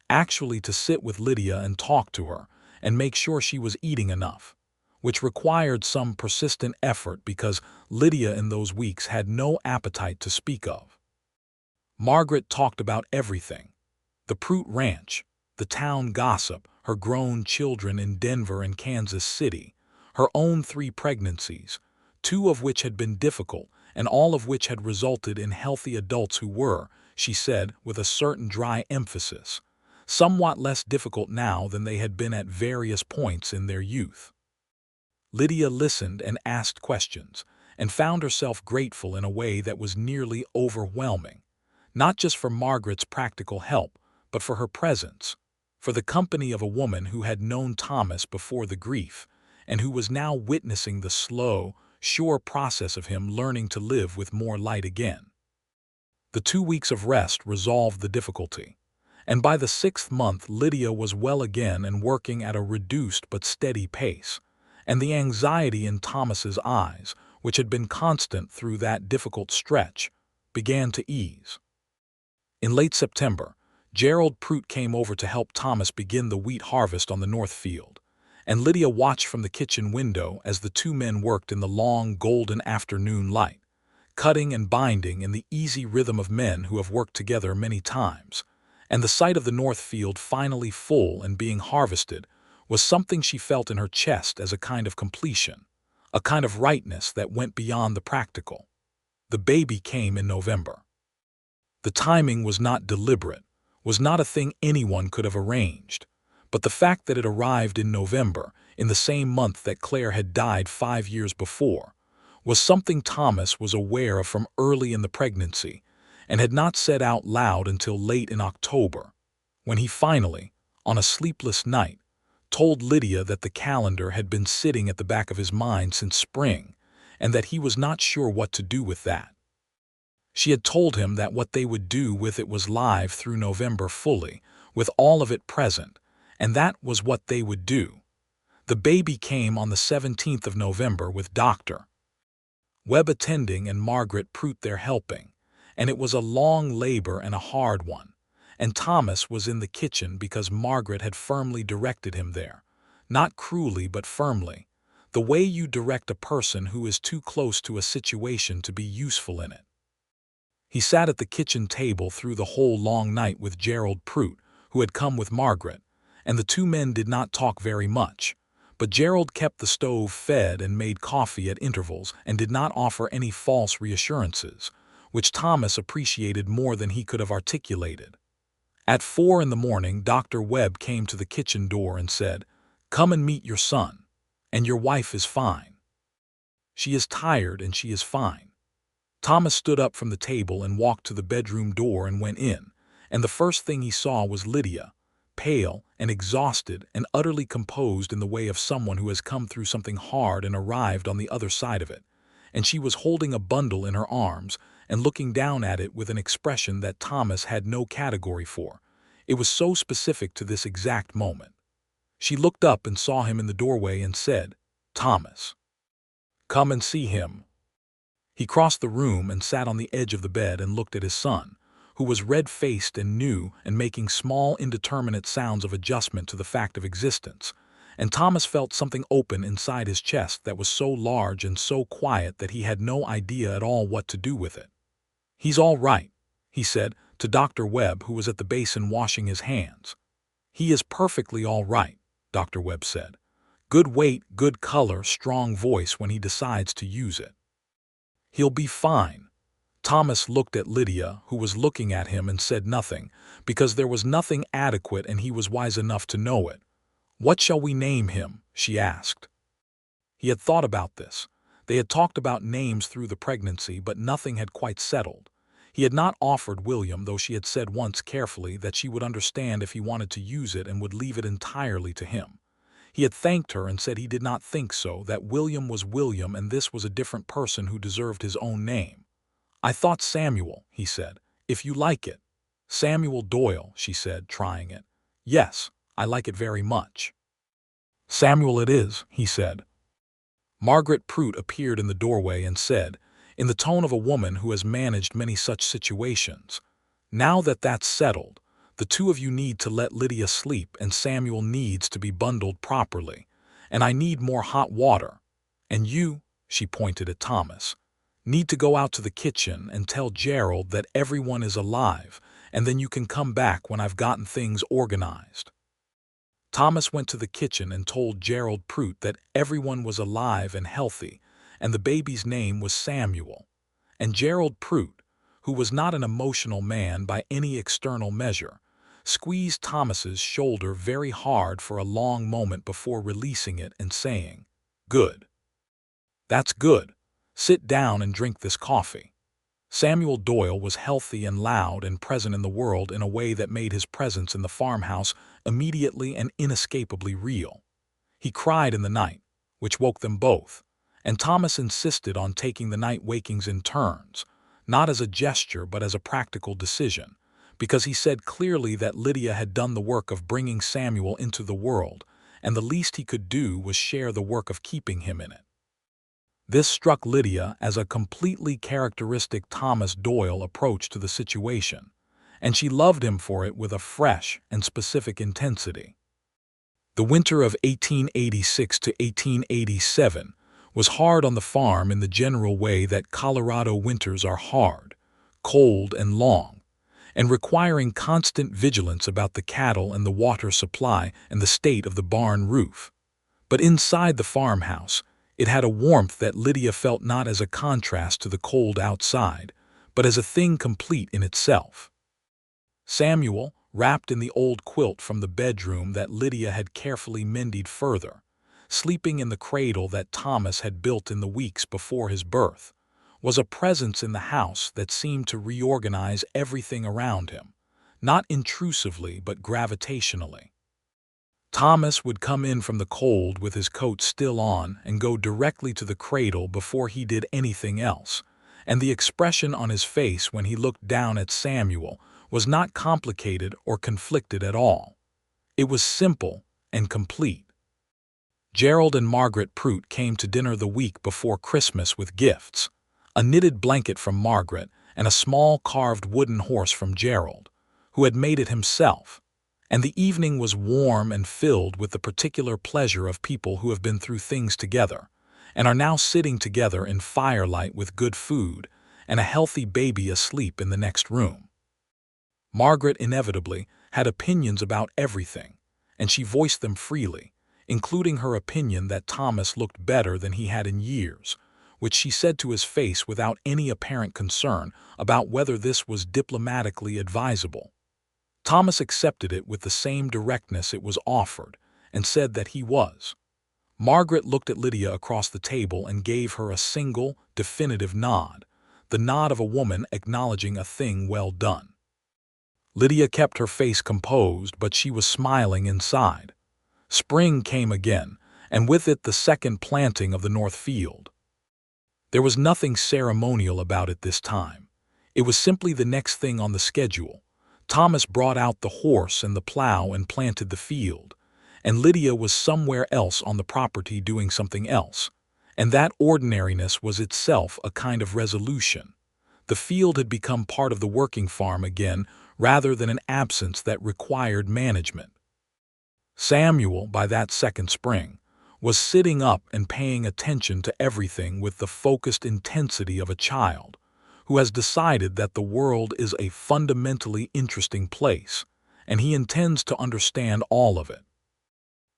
actually to sit with Lydia and talk to her and make sure she was eating enough, which required some persistent effort because Lydia in those weeks had no appetite to speak of. Margaret talked about everything: the Prout Ranch, the town gossip, her grown children in Denver and Kansas City, her own 3 pregnancies, 2 of which had been difficult and all of which had resulted in healthy adults who were, she said with a certain dry emphasis, somewhat less difficult now than they had been at various points in their youth. Lydia listened and asked questions, and found herself grateful in a way that was nearly overwhelming, not just for Margaret's practical help, but for her presence, for the company of a woman who had known Thomas before the grief, and who was now witnessing the slow, sure process of him learning to live with more light again. The 2 weeks of rest resolved the difficulty, and by the 6th month Lydia was well again and working at a reduced but steady pace, and the anxiety in Thomas's eyes, which had been constant through that difficult stretch, began to ease. In late September, Gerald Prout came over to help Thomas begin the wheat harvest on the north field, and Lydia watched from the kitchen window as the 2 men worked in the long golden afternoon light, cutting and binding in the easy rhythm of men who have worked together many times, and the sight of the north field finally full and being harvested was something she felt in her chest as a kind of completion, a kind of rightness that went beyond the practical. The baby came in November. The timing was not deliberate, was not a thing anyone could have arranged, but the fact that it arrived in November, in the same month that Claire had died 5 years before, was something Thomas was aware of from early in the pregnancy and had not said out loud until late in October, when he finally, on a sleepless night, told Lydia that the calendar had been sitting at the back of his mind since spring and that he was not sure what to do with that. She had told him that what they would do with it was live through November fully, with all of it present, and that was what they would do. The baby came on the 17th of November with Dr. Webb attending and Margaret Prout there helping, and it was a long labor and a hard one, and Thomas was in the kitchen because Margaret had firmly directed him there, not cruelly but firmly, the way you direct a person who is too close to a situation to be useful in it. He sat at the kitchen table through the whole long night with Gerald Prout, who had come with Margaret, and the 2 men did not talk very much, but Gerald kept the stove fed and made coffee at intervals and did not offer any false reassurances, which Thomas appreciated more than he could have articulated. At 4 in the morning, Dr. Webb came to the kitchen door and said, "Come and meet your son, and your wife is fine. She is tired and she is fine." Thomas stood up from the table and walked to the bedroom door and went in, and the first thing he saw was Lydia, pale and exhausted and utterly composed in the way of someone who has come through something hard and arrived on the other side of it, and she was holding a bundle in her arms and looking down at it with an expression that Thomas had no category for. It was so specific to this exact moment. She looked up and saw him in the doorway and said, "Thomas, come and see him." He crossed the room and sat on the edge of the bed and looked at his son, who was red-faced and new and making small indeterminate sounds of adjustment to the fact of existence, and Thomas felt something open inside his chest that was so large and so quiet that he had no idea at all what to do with it. "He's all right," he said to Dr. Webb, who was at the basin washing his hands. "He is perfectly all right," Dr. Webb said. "Good weight, good color, strong voice when he decides to use it. He'll be fine." Thomas looked at Lydia, who was looking at him, and said nothing, because there was nothing adequate and he was wise enough to know it. "What shall we name him?" she asked. He had thought about this. They had talked about names through the pregnancy, but nothing had quite settled. He had not offered William, though she had said once carefully that she would understand if he wanted to use it and would leave it entirely to him. He had thanked her and said he did not think so, that William was William and this was a different person who deserved his own name. "I thought Samuel," he said, "if you like it." "Samuel Doyle," she said, trying it. "Yes, I like it very much." "Samuel it is," he said. Margaret Prout appeared in the doorway and said, in the tone of a woman who has managed many such situations, "Now that that's settled, the two of you need to let Lydia sleep and Samuel needs to be bundled properly, and I need more hot water. And you," she pointed at Thomas, "need to go out to the kitchen and tell Gerald that everyone is alive, and then you can come back when I've gotten things organized." Thomas went to the kitchen and told Gerald Prout that everyone was alive and healthy, and the baby's name was Samuel. And Gerald Prout, who was not an emotional man by any external measure, squeezed Thomas's shoulder very hard for a long moment before releasing it and saying, "Good. That's good. Sit down and drink this coffee." Samuel Doyle was healthy and loud and present in the world in a way that made his presence in the farmhouse immediately and inescapably real. He cried in the night, which woke them both, and Thomas insisted on taking the night wakings in turns, not as a gesture but as a practical decision, because he said clearly that Lydia had done the work of bringing Samuel into the world, and the least he could do was share the work of keeping him in it. This struck Lydia as a completely characteristic Thomas Doyle approach to the situation, and she loved him for it with a fresh and specific intensity. The winter of 1886 to 1887 was hard on the farm in the general way that Colorado winters are hard, cold, and long, and requiring constant vigilance about the cattle and the water supply and the state of the barn roof. But inside the farmhouse, it had a warmth that Lydia felt not as a contrast to the cold outside, but as a thing complete in itself. Samuel, wrapped in the old quilt from the bedroom that Lydia had carefully mended further, sleeping in the cradle that Thomas had built in the weeks before his birth, was a presence in the house that seemed to reorganize everything around him, not intrusively but gravitationally. Thomas would come in from the cold with his coat still on and go directly to the cradle before he did anything else, and the expression on his face when he looked down at Samuel was not complicated or conflicted at all. It was simple and complete. Gerald and Margaret Prout came to dinner the week before Christmas with gifts, a knitted blanket from Margaret and a small carved wooden horse from Gerald, who had made it himself. And the evening was warm and filled with the particular pleasure of people who have been through things together, and are now sitting together in firelight with good food, and a healthy baby asleep in the next room. Margaret inevitably had opinions about everything, and she voiced them freely, including her opinion that Thomas looked better than he had in years, which she said to his face without any apparent concern about whether this was diplomatically advisable. Thomas accepted it with the same directness it was offered, and said that he was. Margaret looked at Lydia across the table and gave her a single, definitive nod, the nod of a woman acknowledging a thing well done. Lydia kept her face composed, but she was smiling inside. Spring came again, and with it the second planting of the north field. There was nothing ceremonial about it this time. It was simply the next thing on the schedule. Thomas brought out the horse and the plow and planted the field, and Lydia was somewhere else on the property doing something else, and that ordinariness was itself a kind of resolution. The field had become part of the working farm again rather than an absence that required management. Samuel, by that second spring, was sitting up and paying attention to everything with the focused intensity of a child who has decided that the world is a fundamentally interesting place, and he intends to understand all of it.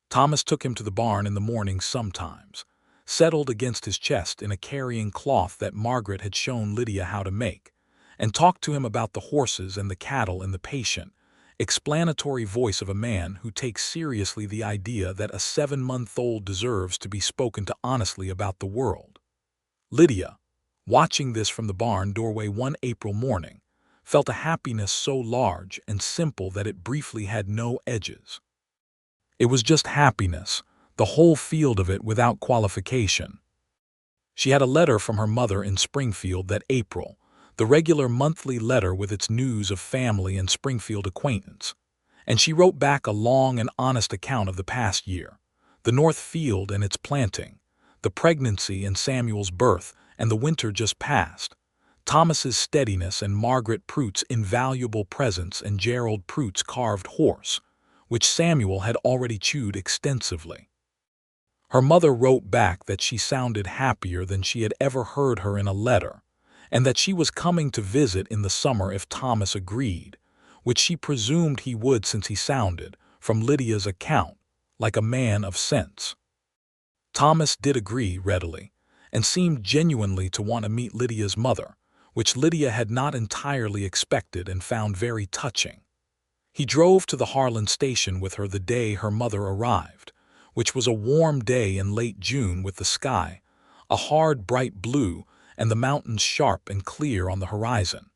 Thomas took him to the barn in the morning sometimes, settled against his chest in a carrying cloth that Margaret had shown Lydia how to make, and talked to him about the horses and the cattle and the patient, explanatory voice of a man who takes seriously the idea that a 7-month-old deserves to be spoken to honestly about the world. Lydia, watching this from the barn doorway one April morning, felt a happiness so large and simple that it briefly had no edges. It was just happiness, the whole field of it without qualification. She had a letter from her mother in Springfield that April, the regular monthly letter with its news of family and Springfield acquaintance. And she wrote back a long and honest account of the past year, the North Field and its planting, the pregnancy and Samuel's birth, and the winter just past, Thomas's steadiness and Margaret Pruitt's invaluable presence and Gerald Pruitt's carved horse, which Samuel had already chewed extensively. Her mother wrote back that she sounded happier than she had ever heard her in a letter, and that she was coming to visit in the summer if Thomas agreed, which she presumed he would since he sounded, from Lydia's account, like a man of sense. Thomas did agree readily, and seemed genuinely to want to meet Lydia's mother, which Lydia had not entirely expected and found very touching. He drove to the Harlan station with her the day her mother arrived, which was a warm day in late June with the sky, a hard bright blue, and the mountains sharp and clear on the horizon.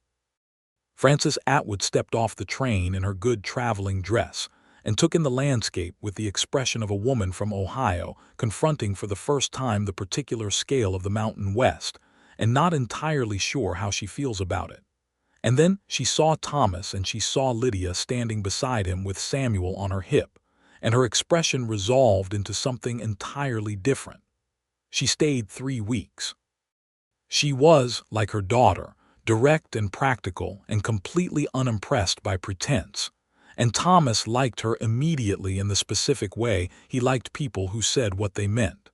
Frances Atwood stepped off the train in her good traveling dress and took in the landscape with the expression of a woman from Ohio confronting for the first time the particular scale of the Mountain West and not entirely sure how she feels about it. And then she saw Thomas and she saw Lydia standing beside him with Samuel on her hip, and her expression resolved into something entirely different. She stayed 3 weeks. She was, like her daughter, direct and practical and completely unimpressed by pretense, and Thomas liked her immediately in the specific way he liked people who said what they meant.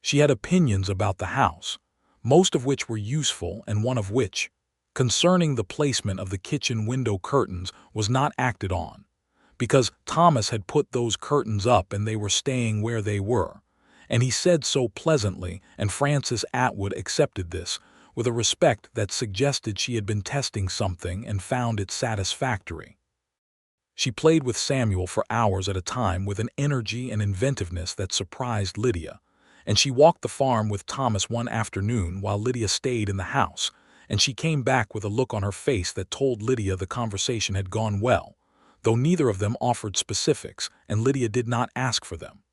She had opinions about the house, most of which were useful and one of which, concerning the placement of the kitchen window curtains, was not acted on, because Thomas had put those curtains up and they were staying where they were, and he said so pleasantly, and Frances Atwood accepted this with a respect that suggested she had been testing something and found it satisfactory. She played with Samuel for hours at a time with an energy and inventiveness that surprised Lydia, and she walked the farm with Thomas one afternoon while Lydia stayed in the house, and she came back with a look on her face that told Lydia the conversation had gone well, though neither of them offered specifics and Lydia did not ask for them.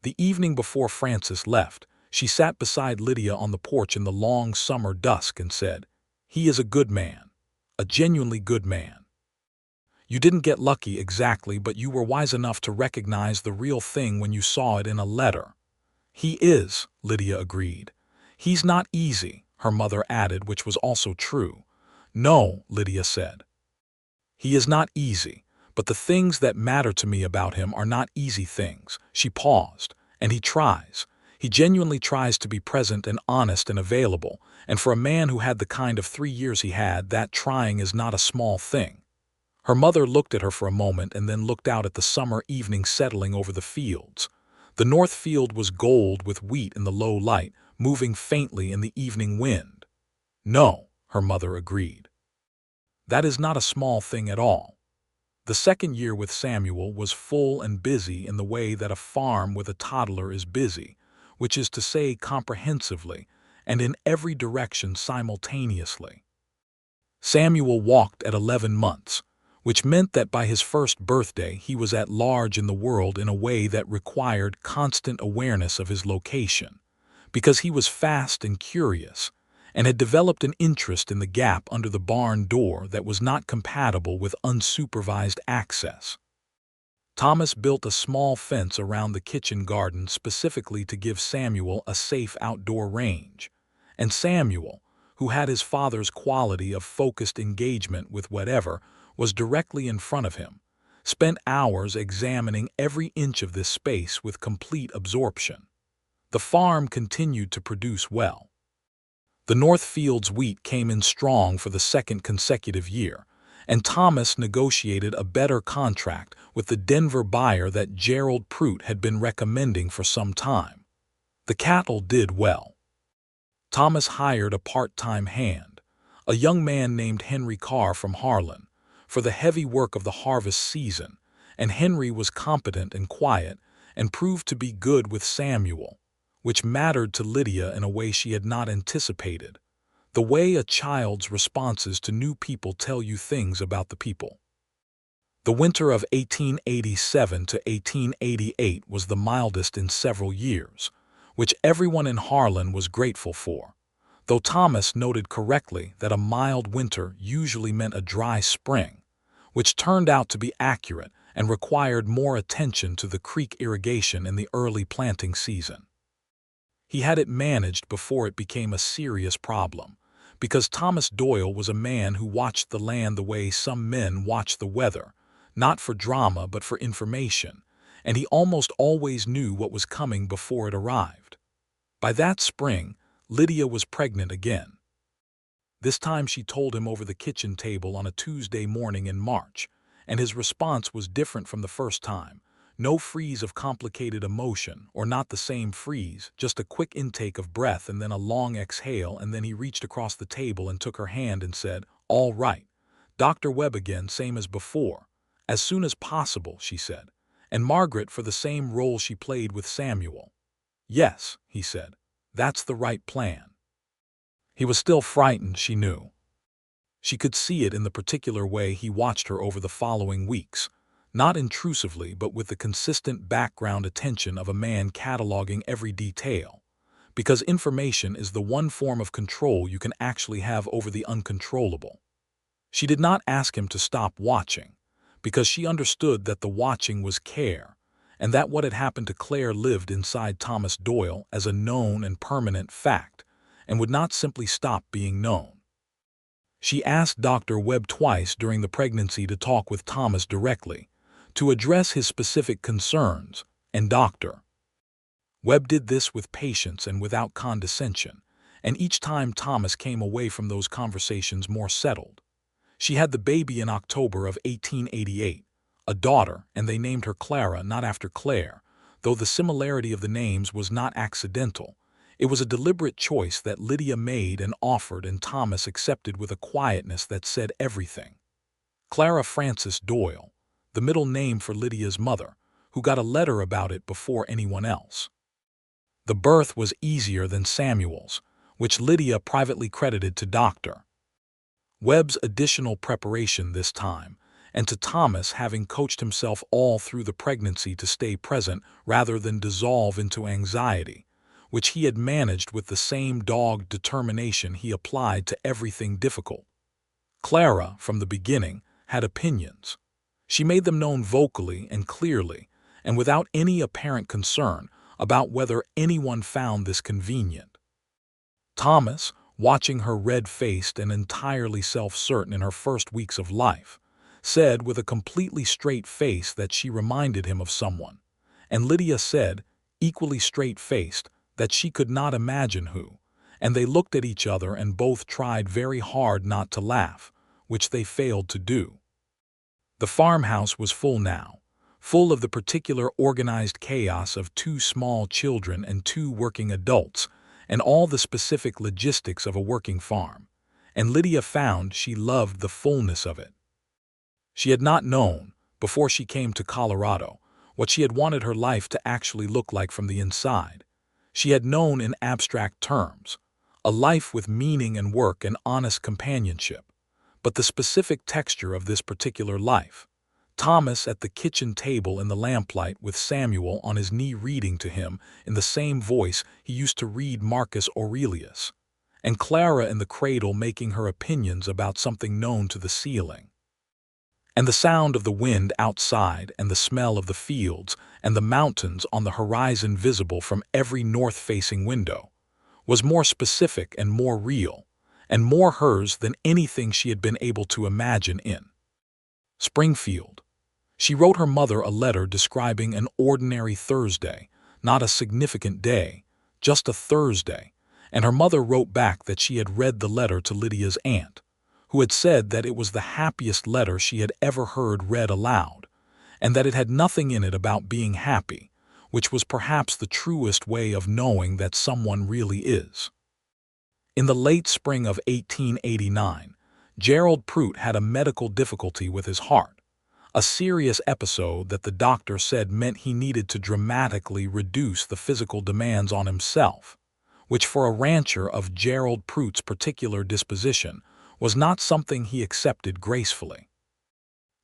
The evening before Frances left, she sat beside Lydia on the porch in the long summer dusk and said, "He is a good man, a genuinely good man. You didn't get lucky exactly, but you were wise enough to recognize the real thing when you saw it in a letter." "He is," Lydia agreed. "He's not easy," her mother added, which was also true. "No," Lydia said. "He is not easy, but the things that matter to me about him are not easy things." She paused. "And he tries. He genuinely tries to be present and honest and available, and for a man who had the kind of 3 years he had, that trying is not a small thing." Her mother looked at her for a moment and then looked out at the summer evening settling over the fields. The north field was gold with wheat in the low light, moving faintly in the evening wind. "No," her mother agreed. "That is not a small thing at all." The second year with Samuel was full and busy in the way that a farm with a toddler is busy, which is to say comprehensively and in every direction simultaneously. Samuel walked at 11 months, which meant that by his first birthday he was at large in the world in a way that required constant awareness of his location, because he was fast and curious, and had developed an interest in the gap under the barn door that was not compatible with unsupervised access. Thomas built a small fence around the kitchen garden specifically to give Samuel a safe outdoor range, and Samuel, who had his father's quality of focused engagement with whatever was directly in front of him, spent hours examining every inch of this space with complete absorption. The farm continued to produce well. The North Field's wheat came in strong for the second consecutive year, and Thomas negotiated a better contract with the Denver buyer that Gerald Pruitt had been recommending for some time. The cattle did well. Thomas hired a part-time hand, a young man named Henry Carr from Harlan, for the heavy work of the harvest season, and Henry was competent and quiet and proved to be good with Samuel, which mattered to Lydia in a way she had not anticipated, the way a child's responses to new people tell you things about the people. The winter of 1887 to 1888 was the mildest in several years, which everyone in Harlan was grateful for. though Thomas noted correctly that a mild winter usually meant a dry spring, which turned out to be accurate and required more attention to the creek irrigation in the early planting season. He had it managed before it became a serious problem, because Thomas Doyle was a man who watched the land the way some men watch the weather, not for drama but for information, and he almost always knew what was coming before it arrived. By that spring, Lydia was pregnant again. This time she told him over the kitchen table on a Tuesday morning in March, and his response was different from the first time. No freeze of complicated emotion, or not the same freeze, just a quick intake of breath and then a long exhale, and then he reached across the table and took her hand and said, "All right. Dr. Webb again, same as before. As soon as possible," she said. "And Margaret for the same role she played with Samuel." "Yes," he said. "That's the right plan." He was still frightened, she knew. She could see it in the particular way he watched her over the following weeks, not intrusively but with the consistent background attention of a man cataloging every detail, because information is the one form of control you can actually have over the uncontrollable. She did not ask him to stop watching, because she understood that the watching was care, and that what had happened to Claire lived inside Thomas Doyle as a known and permanent fact, and would not simply stop being known. She asked Dr. Webb twice during the pregnancy to talk with Thomas directly, to address his specific concerns, and Dr. Webb did this with patience and without condescension, and each time Thomas came away from those conversations more settled. She had the baby in October of 1888, a daughter, and they named her Clara, not after Claire, though the similarity of the names was not accidental. It was a deliberate choice that Lydia made and offered, and Thomas accepted with a quietness that said everything. Clara Frances Doyle, the middle name for Lydia's mother, who got a letter about it before anyone else. The birth was easier than Samuel's, which Lydia privately credited to Dr. Webb's additional preparation this time, and to Thomas having coached himself all through the pregnancy to stay present rather than dissolve into anxiety, which he had managed with the same dogged determination he applied to everything difficult. Clara, from the beginning, had opinions. She made them known vocally and clearly, and without any apparent concern about whether anyone found this convenient. Thomas, watching her red-faced and entirely self-certain in her first weeks of life, said with a completely straight face that she reminded him of someone, and Lydia said, equally straight-faced, that she could not imagine who, and they looked at each other and both tried very hard not to laugh, which they failed to do. The farmhouse was full now, full of the particular organized chaos of 2 small children and 2 working adults, and all the specific logistics of a working farm, and Lydia found she loved the fullness of it. She had not known, before she came to Colorado, what she had wanted her life to actually look like from the inside. She had known in abstract terms, a life with meaning and work and honest companionship, but the specific texture of this particular life, Thomas at the kitchen table in the lamplight with Samuel on his knee reading to him in the same voice he used to read Marcus Aurelius, and Clara in the cradle making her opinions about something known to the ceiling. And the sound of the wind outside and the smell of the fields and the mountains on the horizon visible from every north-facing window was more specific and more real, and more hers than anything she had been able to imagine in Springfield. She wrote her mother a letter describing an ordinary Thursday, not a significant day, just a Thursday, and her mother wrote back that she had read the letter to Lydia's aunt, who had said that it was the happiest letter she had ever heard read aloud, and that it had nothing in it about being happy, which was perhaps the truest way of knowing that someone really is. In the late spring of 1889, Gerald Prout had a medical difficulty with his heart, a serious episode that the doctor said meant he needed to dramatically reduce the physical demands on himself, which for a rancher of Gerald Prout's particular disposition was not something he accepted gracefully.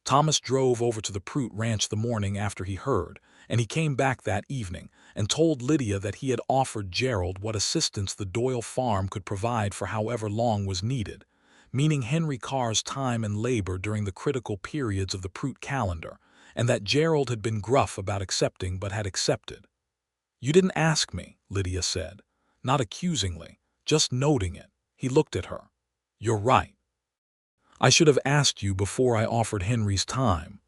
Thomas drove over to the Prout ranch the morning after he heard, and he came back that evening and told Lydia that he had offered Gerald what assistance the Doyle farm could provide for however long was needed, meaning Henry Carr's time and labor during the critical periods of the Prout calendar, and that Gerald had been gruff about accepting but had accepted. "You didn't ask me," Lydia said, not accusingly, just noting it. He looked at her. "You're right. I should have asked you before I offered Henry's time."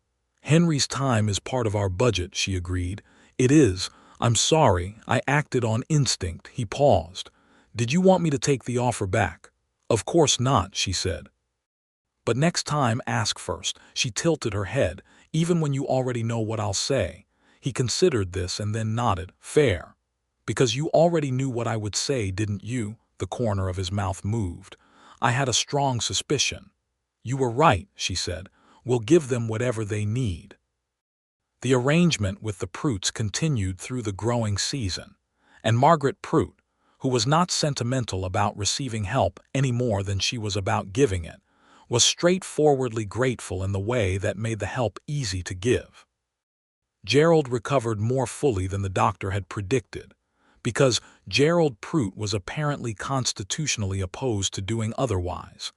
"Henry's time is part of our budget," she agreed. "It is. I'm sorry, I acted on instinct." He paused. "Did you want me to take the offer back?" "Of course not," she said. "But next time ask first." She tilted her head. "Even when you already know what I'll say." He considered this and then nodded. "Fair. Because you already knew what I would say, didn't you?" The corner of his mouth moved. "I had a strong suspicion." "You were right," she said. "We'll give them whatever they need." The arrangement with the Prouts continued through the growing season, and Margaret Prout, who was not sentimental about receiving help any more than she was about giving it, was straightforwardly grateful in the way that made the help easy to give. Gerald recovered more fully than the doctor had predicted, because Gerald Prout was apparently constitutionally opposed to doing otherwise,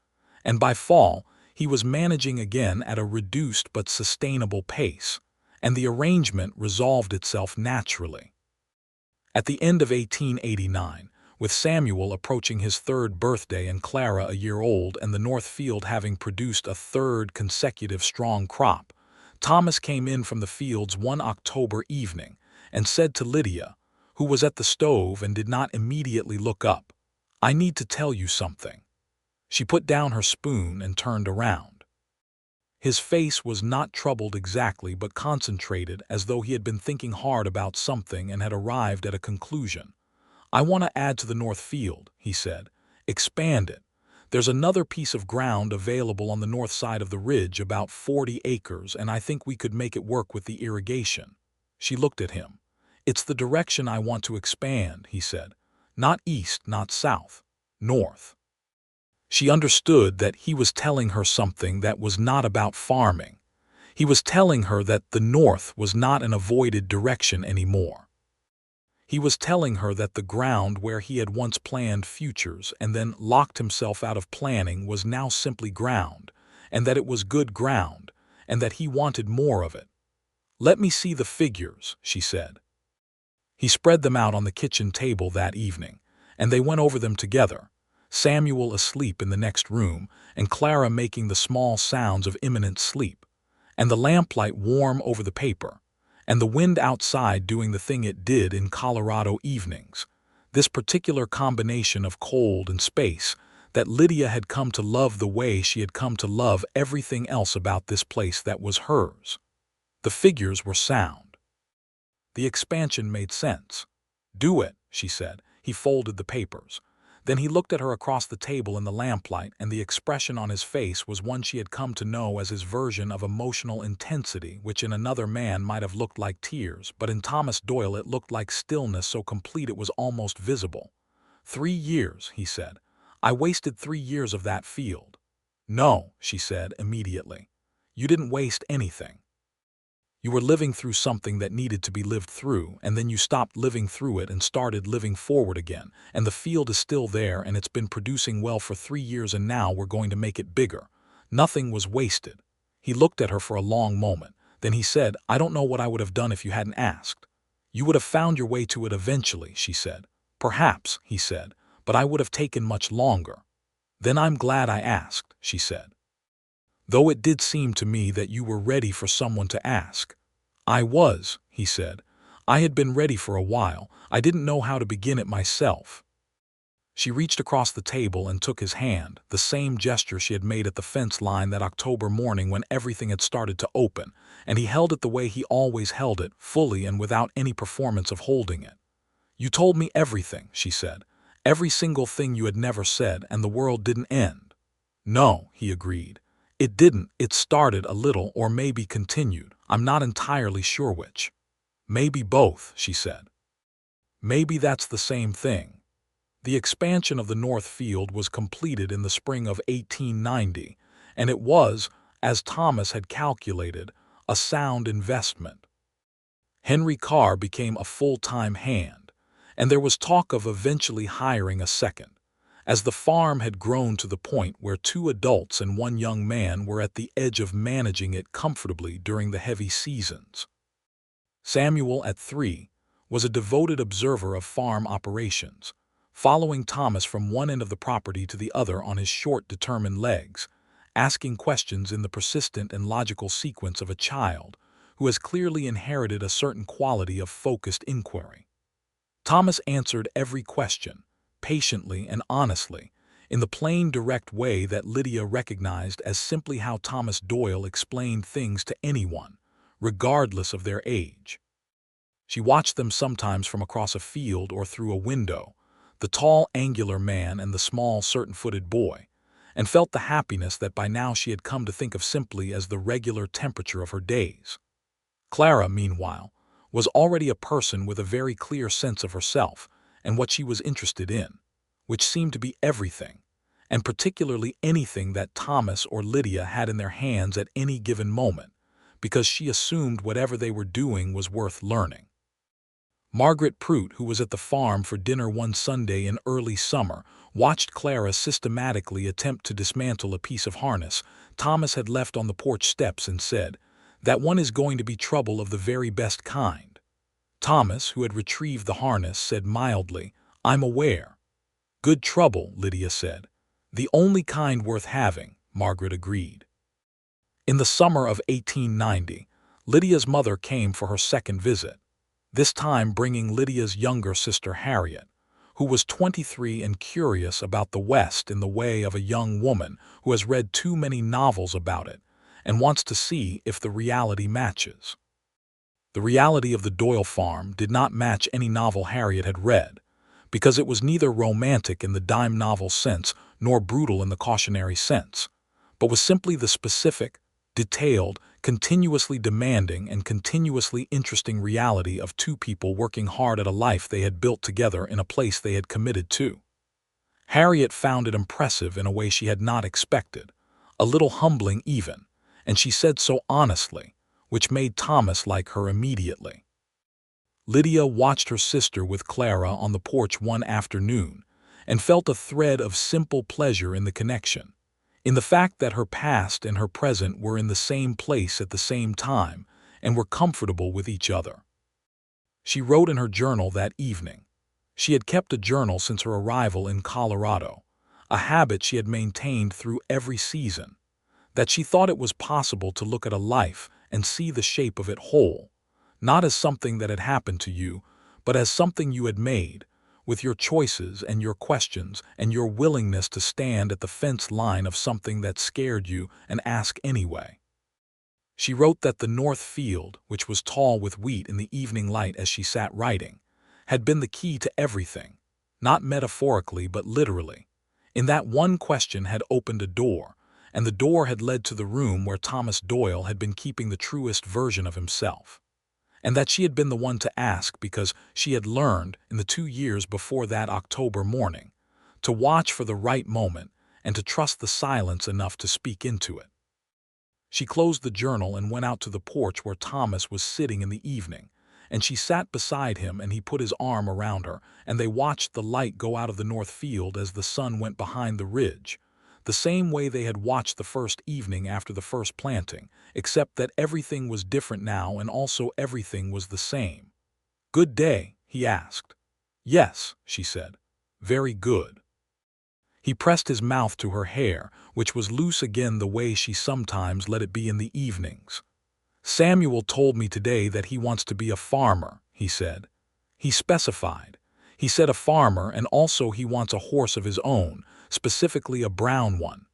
and by fall he was managing again at a reduced but sustainable pace, and the arrangement resolved itself naturally. At the end of 1889, with Samuel approaching his 3rd birthday and Clara a year old and the North Field having produced a 3rd consecutive strong crop, Thomas came in from the fields one October evening and said to Lydia, who was at the stove and did not immediately look up, "I need to tell you something." She put down her spoon and turned around. His face was not troubled exactly, but concentrated, as though he had been thinking hard about something and had arrived at a conclusion. "I want to add to the North Field," he said. "Expand it. There's another piece of ground available on the north side of the ridge, about 40 acres, and I think we could make it work with the irrigation." She looked at him. "It's the direction I want to expand," he said. "Not east, not south. North." She understood that he was telling her something that was not about farming. He was telling her that the north was not an avoided direction anymore. He was telling her that the ground where he had once planned futures and then locked himself out of planning was now simply ground, and that it was good ground, and that he wanted more of it. "Let me see the figures," she said. He spread them out on the kitchen table that evening, and they went over them together, Samuel asleep in the next room, and Clara making the small sounds of imminent sleep, and the lamplight warm over the paper, and the wind outside doing the thing it did in Colorado evenings, this particular combination of cold and space that Lydia had come to love the way she had come to love everything else about this place that was hers. The figures were sound. The expansion made sense. "Do it," she said. He folded the papers. Then he looked at her across the table in the lamplight, and the expression on his face was one she had come to know as his version of emotional intensity, which in another man might have looked like tears, but in Thomas Doyle it looked like stillness so complete it was almost visible. 3 years, he said. "I wasted 3 years of that field." "No," she said immediately. "You didn't waste anything. You were living through something that needed to be lived through, and then you stopped living through it and started living forward again, and the field is still there and it's been producing well for 3 years, and now we're going to make it bigger. Nothing was wasted." He looked at her for a long moment. Then he said, "I don't know what I would have done if you hadn't asked." "You would have found your way to it eventually," she said. "Perhaps," he said, "but I would have taken much longer." "Then I'm glad I asked," she said. "Though it did seem to me that you were ready for someone to ask." "I was," he said. "I had been ready for a while. I didn't know how to begin it myself." She reached across the table and took his hand, the same gesture she had made at the fence line that October morning when everything had started to open, and he held it the way he always held it, fully and without any performance of holding it. "You told me everything," she said. "Every single thing you had never said, and the world didn't end." "No," he agreed. "It didn't. It started a little, or maybe continued. I'm not entirely sure which." "Maybe both," she said. "Maybe that's the same thing." The expansion of the North Field was completed in the spring of 1890, and it was, as Thomas had calculated, a sound investment. Henry Carr became a full-time hand, and there was talk of eventually hiring a second, as the farm had grown to the point where 2 adults and 1 young man were at the edge of managing it comfortably during the heavy seasons. Samuel, at 3, was a devoted observer of farm operations, following Thomas from one end of the property to the other on his short, determined legs, asking questions in the persistent and logical sequence of a child who has clearly inherited a certain quality of focused inquiry. Thomas answered every question, patiently and honestly, in the plain, direct way that Lydia recognized as simply how Thomas Doyle explained things to anyone, regardless of their age. She watched them sometimes from across a field or through a window, the tall, angular man and the small, certain-footed boy, and felt the happiness that by now she had come to think of simply as the regular temperature of her days. Clara, meanwhile, was already a person with a very clear sense of herself and what she was interested in, which seemed to be everything, and particularly anything that Thomas or Lydia had in their hands at any given moment, because she assumed whatever they were doing was worth learning. Margaret Prout, who was at the farm for dinner one Sunday in early summer, watched Clara systematically attempt to dismantle a piece of harness Thomas had left on the porch steps and said, "That one is going to be trouble of the very best kind." Thomas, who had retrieved the harness, said mildly, "I'm aware." "Good trouble," Lydia said. "The only kind worth having," Margaret agreed. In the summer of 1890, Lydia's mother came for her second visit, this time bringing Lydia's younger sister Harriet, who was 23 and curious about the West in the way of a young woman who has read too many novels about it and wants to see if the reality matches. The reality of the Doyle farm did not match any novel Harriet had read, because it was neither romantic in the dime novel sense nor brutal in the cautionary sense, but was simply the specific, detailed, continuously demanding and continuously interesting reality of 2 people working hard at a life they had built together in a place they had committed to. Harriet found it impressive in a way she had not expected, a little humbling even, and she said so honestly, which made Thomas like her immediately. Lydia watched her sister with Clara on the porch one afternoon and felt a thread of simple pleasure in the connection, in the fact that her past and her present were in the same place at the same time and were comfortable with each other. She wrote in her journal that evening. She had kept a journal since her arrival in Colorado, a habit she had maintained through every season, that she thought it was possible to look at a life and see the shape of it whole, not as something that had happened to you, but as something you had made, with your choices and your questions and your willingness to stand at the fence line of something that scared you and ask anyway. She wrote that the north field, which was tall with wheat in the evening light as she sat writing, had been the key to everything, not metaphorically but literally, in that one question had opened a door, and the door had led to the room where Thomas Doyle had been keeping the truest version of himself, and that she had been the one to ask because she had learned, in the 2 years before that October morning, to watch for the right moment and to trust the silence enough to speak into it. She closed the journal and went out to the porch where Thomas was sitting in the evening, and she sat beside him and he put his arm around her, and they watched the light go out of the north field as the sun went behind the ridge, the same way they had watched the first evening after the first planting, except that everything was different now and also everything was the same. "Good day?" he asked. "Yes," she said. "Very good." He pressed his mouth to her hair, which was loose again the way she sometimes let it be in the evenings. "Samuel told me today that he wants to be a farmer," he said. He specified. He said a farmer, and also he wants a horse of his own, specifically a brown one.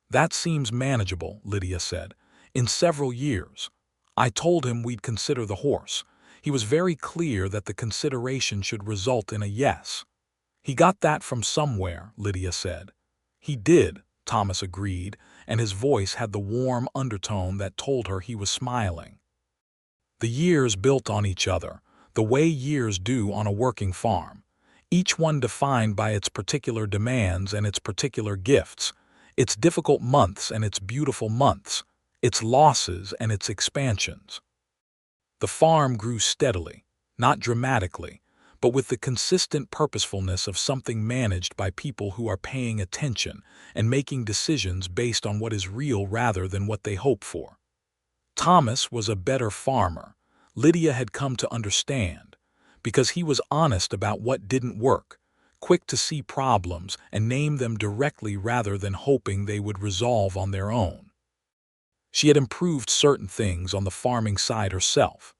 "That seems manageable," Lydia said. "In several years. I told him we'd consider the horse. He was very clear that the consideration should result in a yes." "He got that from somewhere," Lydia said. "He did," Thomas agreed, and his voice had the warm undertone that told her he was smiling. The years built on each other, the way years do on a working farm, each one defined by its particular demands and its particular gifts, its difficult months and its beautiful months, its losses and its expansions. The farm grew steadily, not dramatically, but with the consistent purposefulness of something managed by people who are paying attention and making decisions based on what is real rather than what they hope for. Thomas was a better farmer, Lydia had come to understand, because he was honest about what didn't work, quick to see problems and name them directly rather than hoping they would resolve on their own. She had improved certain things on the farming side herself,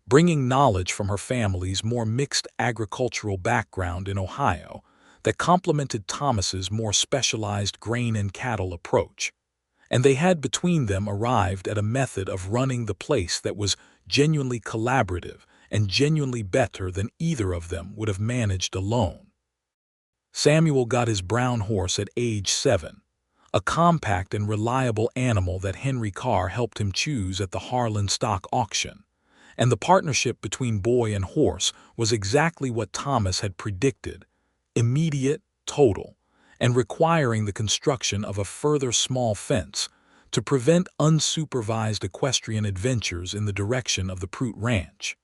bringing knowledge from her family's more mixed agricultural background in Ohio that complemented Thomas's more specialized grain and cattle approach. And they had between them arrived at a method of running the place that was genuinely collaborative and genuinely better than either of them would have managed alone. Samuel got his brown horse at age 7, a compact and reliable animal that Henry Carr helped him choose at the Harlan stock auction, and the partnership between boy and horse was exactly what Thomas had predicted: immediate, total, and requiring the construction of a further small fence to prevent unsupervised equestrian adventures in the direction of the Prout Ranch.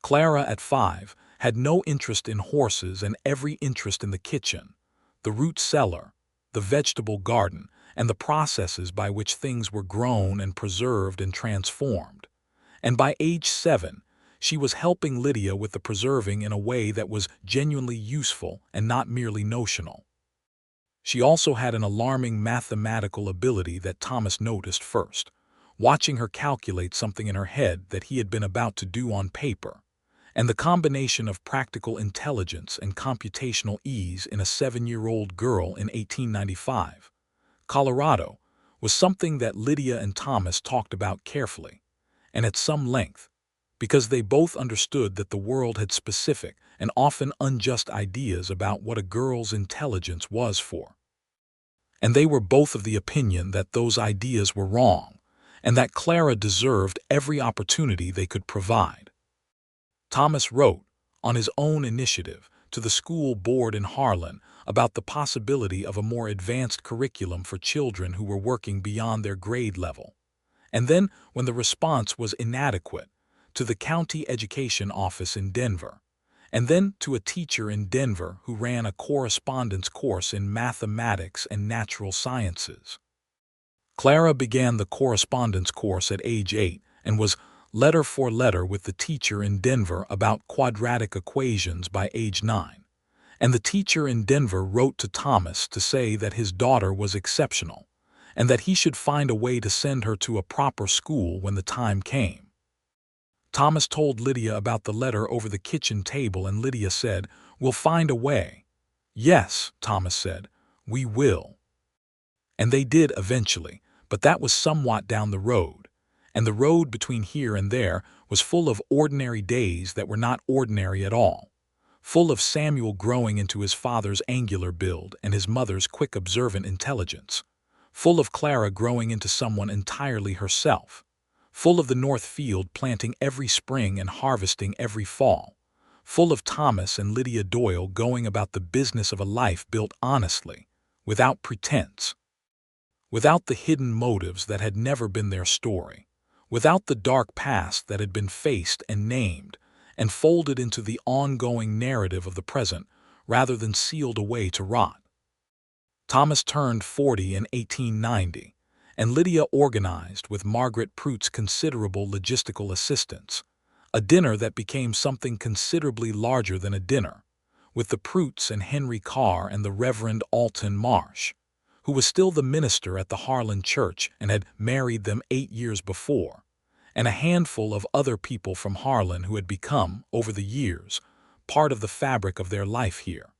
Clara, at 5, had no interest in horses and every interest in the kitchen, the root cellar, the vegetable garden, and the processes by which things were grown and preserved and transformed. And by age 7, she was helping Lydia with the preserving in a way that was genuinely useful and not merely notional. She also had an alarming mathematical ability that Thomas noticed first, watching her calculate something in her head that he had been about to do on paper, and the combination of practical intelligence and computational ease in a 7-year-old girl in 1895, Colorado, was something that Lydia and Thomas talked about carefully, and at some length, because they both understood that the world had specific and often unjust ideas about what a girl's intelligence was for. And they were both of the opinion that those ideas were wrong, and that Clara deserved every opportunity they could provide. Thomas wrote, on his own initiative, to the school board in Harlan about the possibility of a more advanced curriculum for children who were working beyond their grade level. And then, when the response was inadequate, to the county education office in Denver, and then to a teacher in Denver who ran a correspondence course in mathematics and natural sciences. Clara began the correspondence course at age 8 and was letter for letter with the teacher in Denver about quadratic equations by age 9. And the teacher in Denver wrote to Thomas to say that his daughter was exceptional, and that he should find a way to send her to a proper school when the time came. Thomas told Lydia about the letter over the kitchen table, and Lydia said, "We'll find a way." "Yes," Thomas said, "we will." And they did eventually, but that was somewhat down the road, and the road between here and there was full of ordinary days that were not ordinary at all, full of Samuel growing into his father's angular build and his mother's quick observant intelligence, full of Clara growing into someone entirely herself, full of the North Field planting every spring and harvesting every fall, full of Thomas and Lydia Doyle going about the business of a life built honestly, without pretense, without the hidden motives that had never been their story, without the dark past that had been faced and named and folded into the ongoing narrative of the present rather than sealed away to rot. Thomas turned 40 in 1890, and Lydia organized, with Margaret Prout's considerable logistical assistance, a dinner that became something considerably larger than a dinner, with the Prouts and Henry Carr and the Reverend Alton Marsh, who was still the minister at the Harlan church and had married them 8 years before, and a handful of other people from Harlan who had become, over the years, part of the fabric of their life here.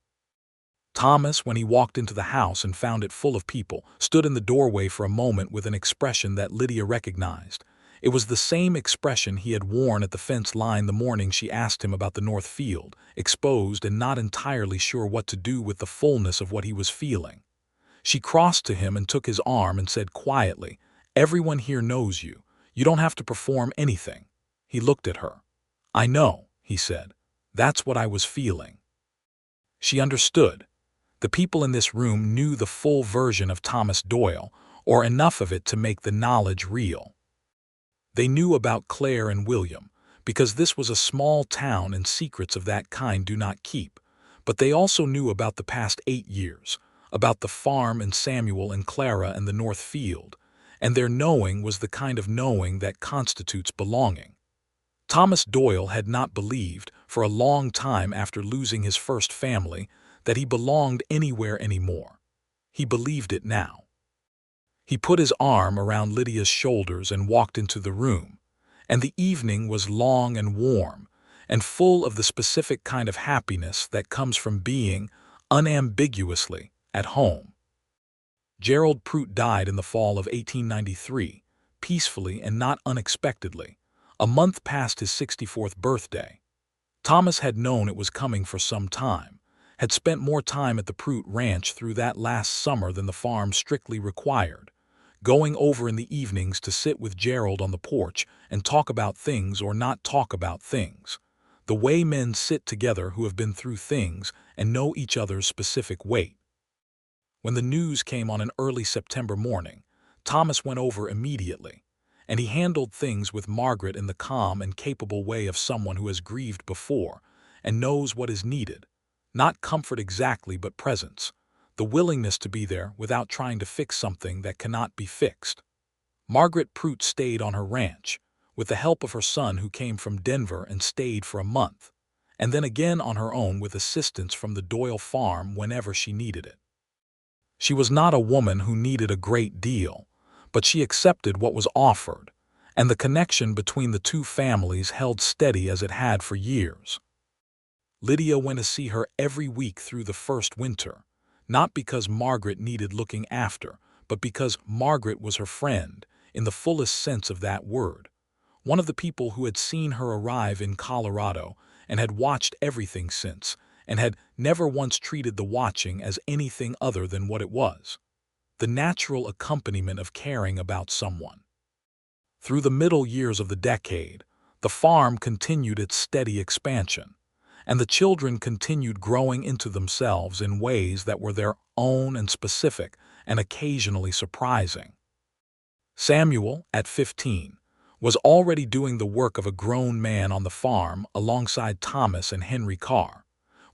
Thomas, when he walked into the house and found it full of people, stood in the doorway for a moment with an expression that Lydia recognized. It was the same expression he had worn at the fence line the morning she asked him about the North Field, exposed and not entirely sure what to do with the fullness of what he was feeling. She crossed to him and took his arm and said quietly, "Everyone here knows you. You don't have to perform anything." He looked at her. "I know," he said. "That's what I was feeling." She understood. The people in this room knew the full version of Thomas Doyle, or enough of it to make the knowledge real. They knew about Claire and William, because this was a small town and secrets of that kind do not keep. But they also knew about the past 8 years, about the farm and Samuel and Clara and the North Field, and their knowing was the kind of knowing that constitutes belonging. Thomas Doyle had not believed, for a long time after losing his first family, that he belonged anywhere anymore. He believed it now. He put his arm around Lydia's shoulders and walked into the room, and the evening was long and warm, and full of the specific kind of happiness that comes from being, unambiguously, at home. Gerald Prout died in the fall of 1893, peacefully and not unexpectedly, a month past his 64th birthday. Thomas had known it was coming for some time, had spent more time at the Prout ranch through that last summer than the farm strictly required, going over in the evenings to sit with Gerald on the porch and talk about things or not talk about things, the way men sit together who have been through things and know each other's specific weight. When the news came on an early September morning, Thomas went over immediately, and he handled things with Margaret in the calm and capable way of someone who has grieved before and knows what is needed, not comfort exactly but presence, the willingness to be there without trying to fix something that cannot be fixed. Margaret Prout stayed on her ranch, with the help of her son who came from Denver and stayed for a month, and then again on her own with assistance from the Doyle farm whenever she needed it. She was not a woman who needed a great deal, but she accepted what was offered, and the connection between the two families held steady as it had for years. Lydia went to see her every week through the first winter, not because Margaret needed looking after, but because Margaret was her friend, in the fullest sense of that word, one of the people who had seen her arrive in Colorado and had watched everything since, and had never once treated the watching as anything other than what it was, the natural accompaniment of caring about someone. Through the middle years of the decade, the farm continued its steady expansion, and the children continued growing into themselves in ways that were their own and specific and occasionally surprising. Samuel, at 15, was already doing the work of a grown man on the farm alongside Thomas and Henry Carr,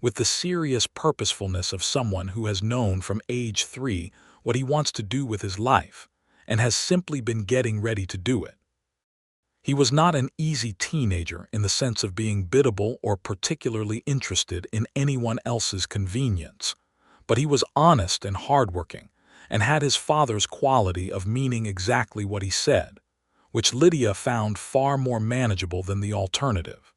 with the serious purposefulness of someone who has known from age 3 what he wants to do with his life, and has simply been getting ready to do it. He was not an easy teenager in the sense of being biddable or particularly interested in anyone else's convenience, but he was honest and hardworking, and had his father's quality of meaning exactly what he said, which Lydia found far more manageable than the alternative.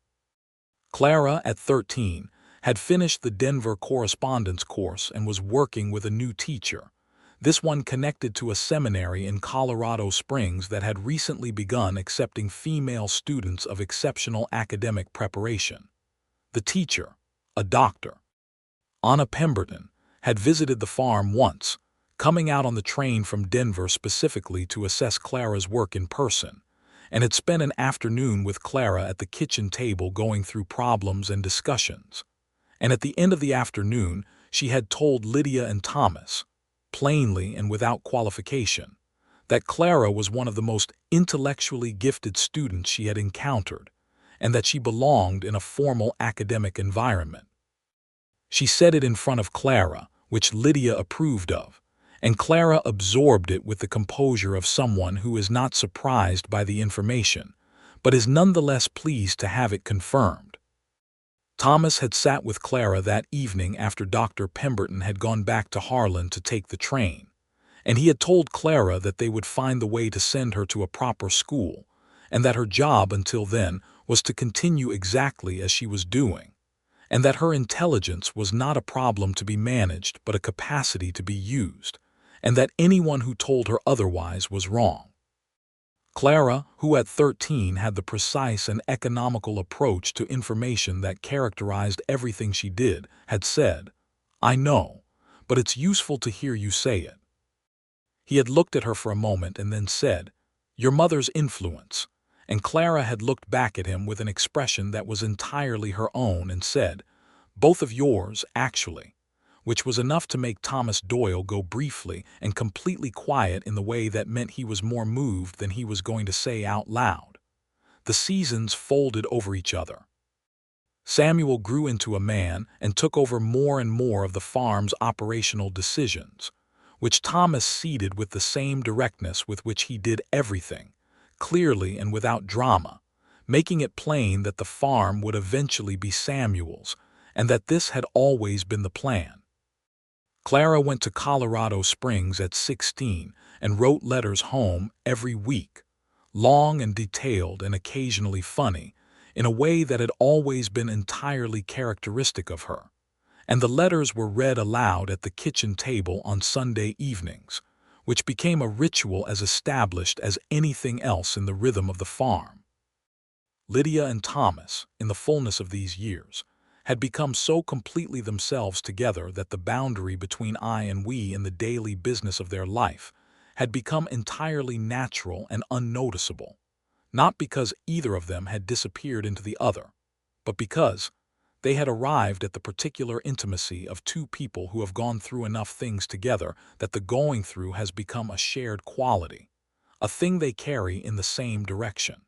Clara, at 13, had finished the Denver correspondence course and was working with a new teacher, this one connected to a seminary in Colorado Springs that had recently begun accepting female students of exceptional academic preparation. The teacher, a doctor, Anna Pemberton, had visited the farm once, coming out on the train from Denver specifically to assess Clara's work in person, and had spent an afternoon with Clara at the kitchen table going through problems and discussions. And at the end of the afternoon, she had told Lydia and Thomas, plainly and without qualification, that Clara was one of the most intellectually gifted students she had encountered, and that she belonged in a formal academic environment. She said it in front of Clara, which Lydia approved of, and Clara absorbed it with the composure of someone who is not surprised by the information, but is nonetheless pleased to have it confirmed. Thomas had sat with Clara that evening after Dr. Pemberton had gone back to Harlan to take the train, and he had told Clara that they would find the way to send her to a proper school, and that her job until then was to continue exactly as she was doing, and that her intelligence was not a problem to be managed but a capacity to be used, and that anyone who told her otherwise was wrong. Clara, who at 13 had the precise and economical approach to information that characterized everything she did, had said, "I know, but it's useful to hear you say it." He had looked at her for a moment and then said, "Your mother's influence," and Clara had looked back at him with an expression that was entirely her own and said, "Both of yours, actually," which was enough to make Thomas Doyle go briefly and completely quiet in the way that meant he was more moved than he was going to say out loud. The seasons folded over each other. Samuel grew into a man and took over more and more of the farm's operational decisions, which Thomas ceded with the same directness with which he did everything, clearly and without drama, making it plain that the farm would eventually be Samuel's, and that this had always been the plan. Clara went to Colorado Springs at 16 and wrote letters home every week, long and detailed and occasionally funny, in a way that had always been entirely characteristic of her, and the letters were read aloud at the kitchen table on Sunday evenings, which became a ritual as established as anything else in the rhythm of the farm. Lydia and Thomas, in the fullness of these years, had become so completely themselves together that the boundary between I and we in the daily business of their life had become entirely natural and unnoticeable, not because either of them had disappeared into the other, but because they had arrived at the particular intimacy of two people who have gone through enough things together that the going through has become a shared quality, a thing they carry in the same direction.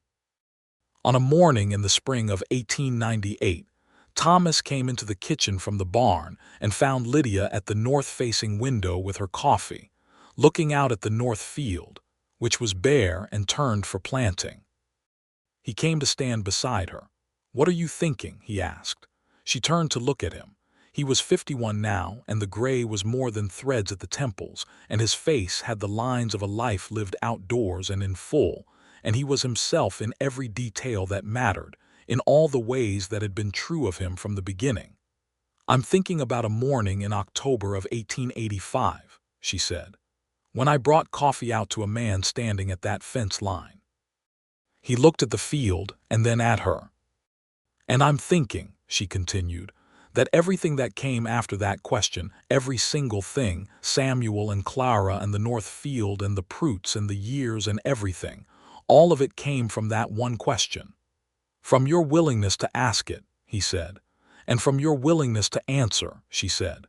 On a morning in the spring of 1898, Thomas came into the kitchen from the barn and found Lydia at the north-facing window with her coffee, looking out at the north field, which was bare and turned for planting. He came to stand beside her. "What are you thinking?" he asked. She turned to look at him. He was 51 now, and the gray was more than threads at the temples, and his face had the lines of a life lived outdoors and in full, and he was himself in every detail that mattered, in all the ways that had been true of him from the beginning. "I'm thinking about a morning in October of 1885, she said, "when I brought coffee out to a man standing at that fence line." He looked at the field and then at her. "And I'm thinking," she continued, "that everything that came after that question, every single thing, Samuel and Clara and the north field and the Proots and the years and everything, all of it came from that one question. From your willingness to ask it," he said, "and from your willingness to answer," she said.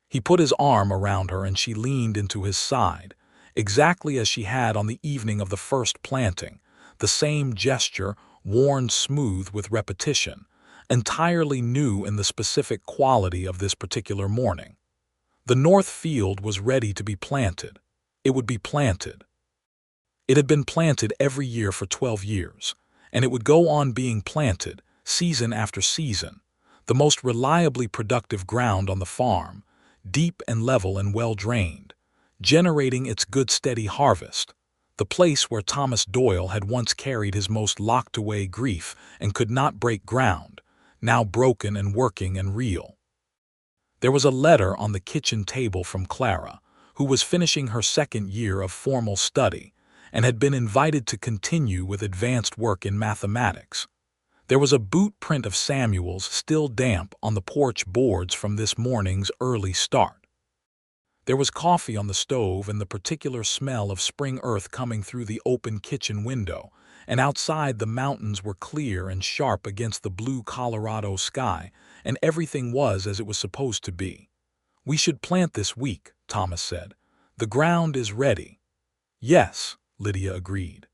He put his arm around her and she leaned into his side, exactly as she had on the evening of the first planting, the same gesture, worn smooth with repetition, entirely new in the specific quality of this particular morning. The north field was ready to be planted. It would be planted. It had been planted every year for 12 years, and it would go on being planted, season after season, the most reliably productive ground on the farm, deep and level and well-drained, generating its good steady harvest, the place where Thomas Doyle had once carried his most locked-away grief and could not break ground, now broken and working and real. There was a letter on the kitchen table from Clara, who was finishing her second year of formal study and had been invited to continue with advanced work in mathematics. There was a boot print of Samuel's still damp on the porch boards from this morning's early start. There was coffee on the stove and the particular smell of spring earth coming through the open kitchen window, and outside the mountains were clear and sharp against the blue Colorado sky, and everything was as it was supposed to be. "We should plant this week," Thomas said. "The ground is ready." "Yes," Lydia agreed.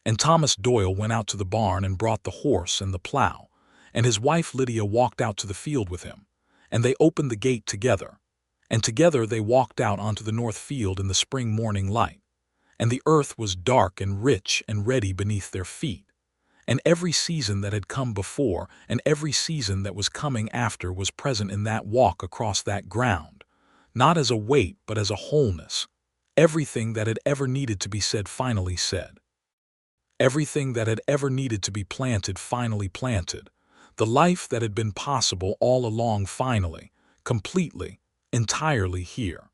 And Thomas Doyle went out to the barn and brought the horse and the plow, and his wife Lydia walked out to the field with him, and they opened the gate together, and together they walked out onto the north field in the spring morning light, and the earth was dark and rich and ready beneath their feet, and every season that had come before and every season that was coming after was present in that walk across that ground, not as a weight but as a wholeness, everything that had ever needed to be said finally said. Everything that had ever needed to be planted finally planted, the life that had been possible all along finally, completely, entirely here.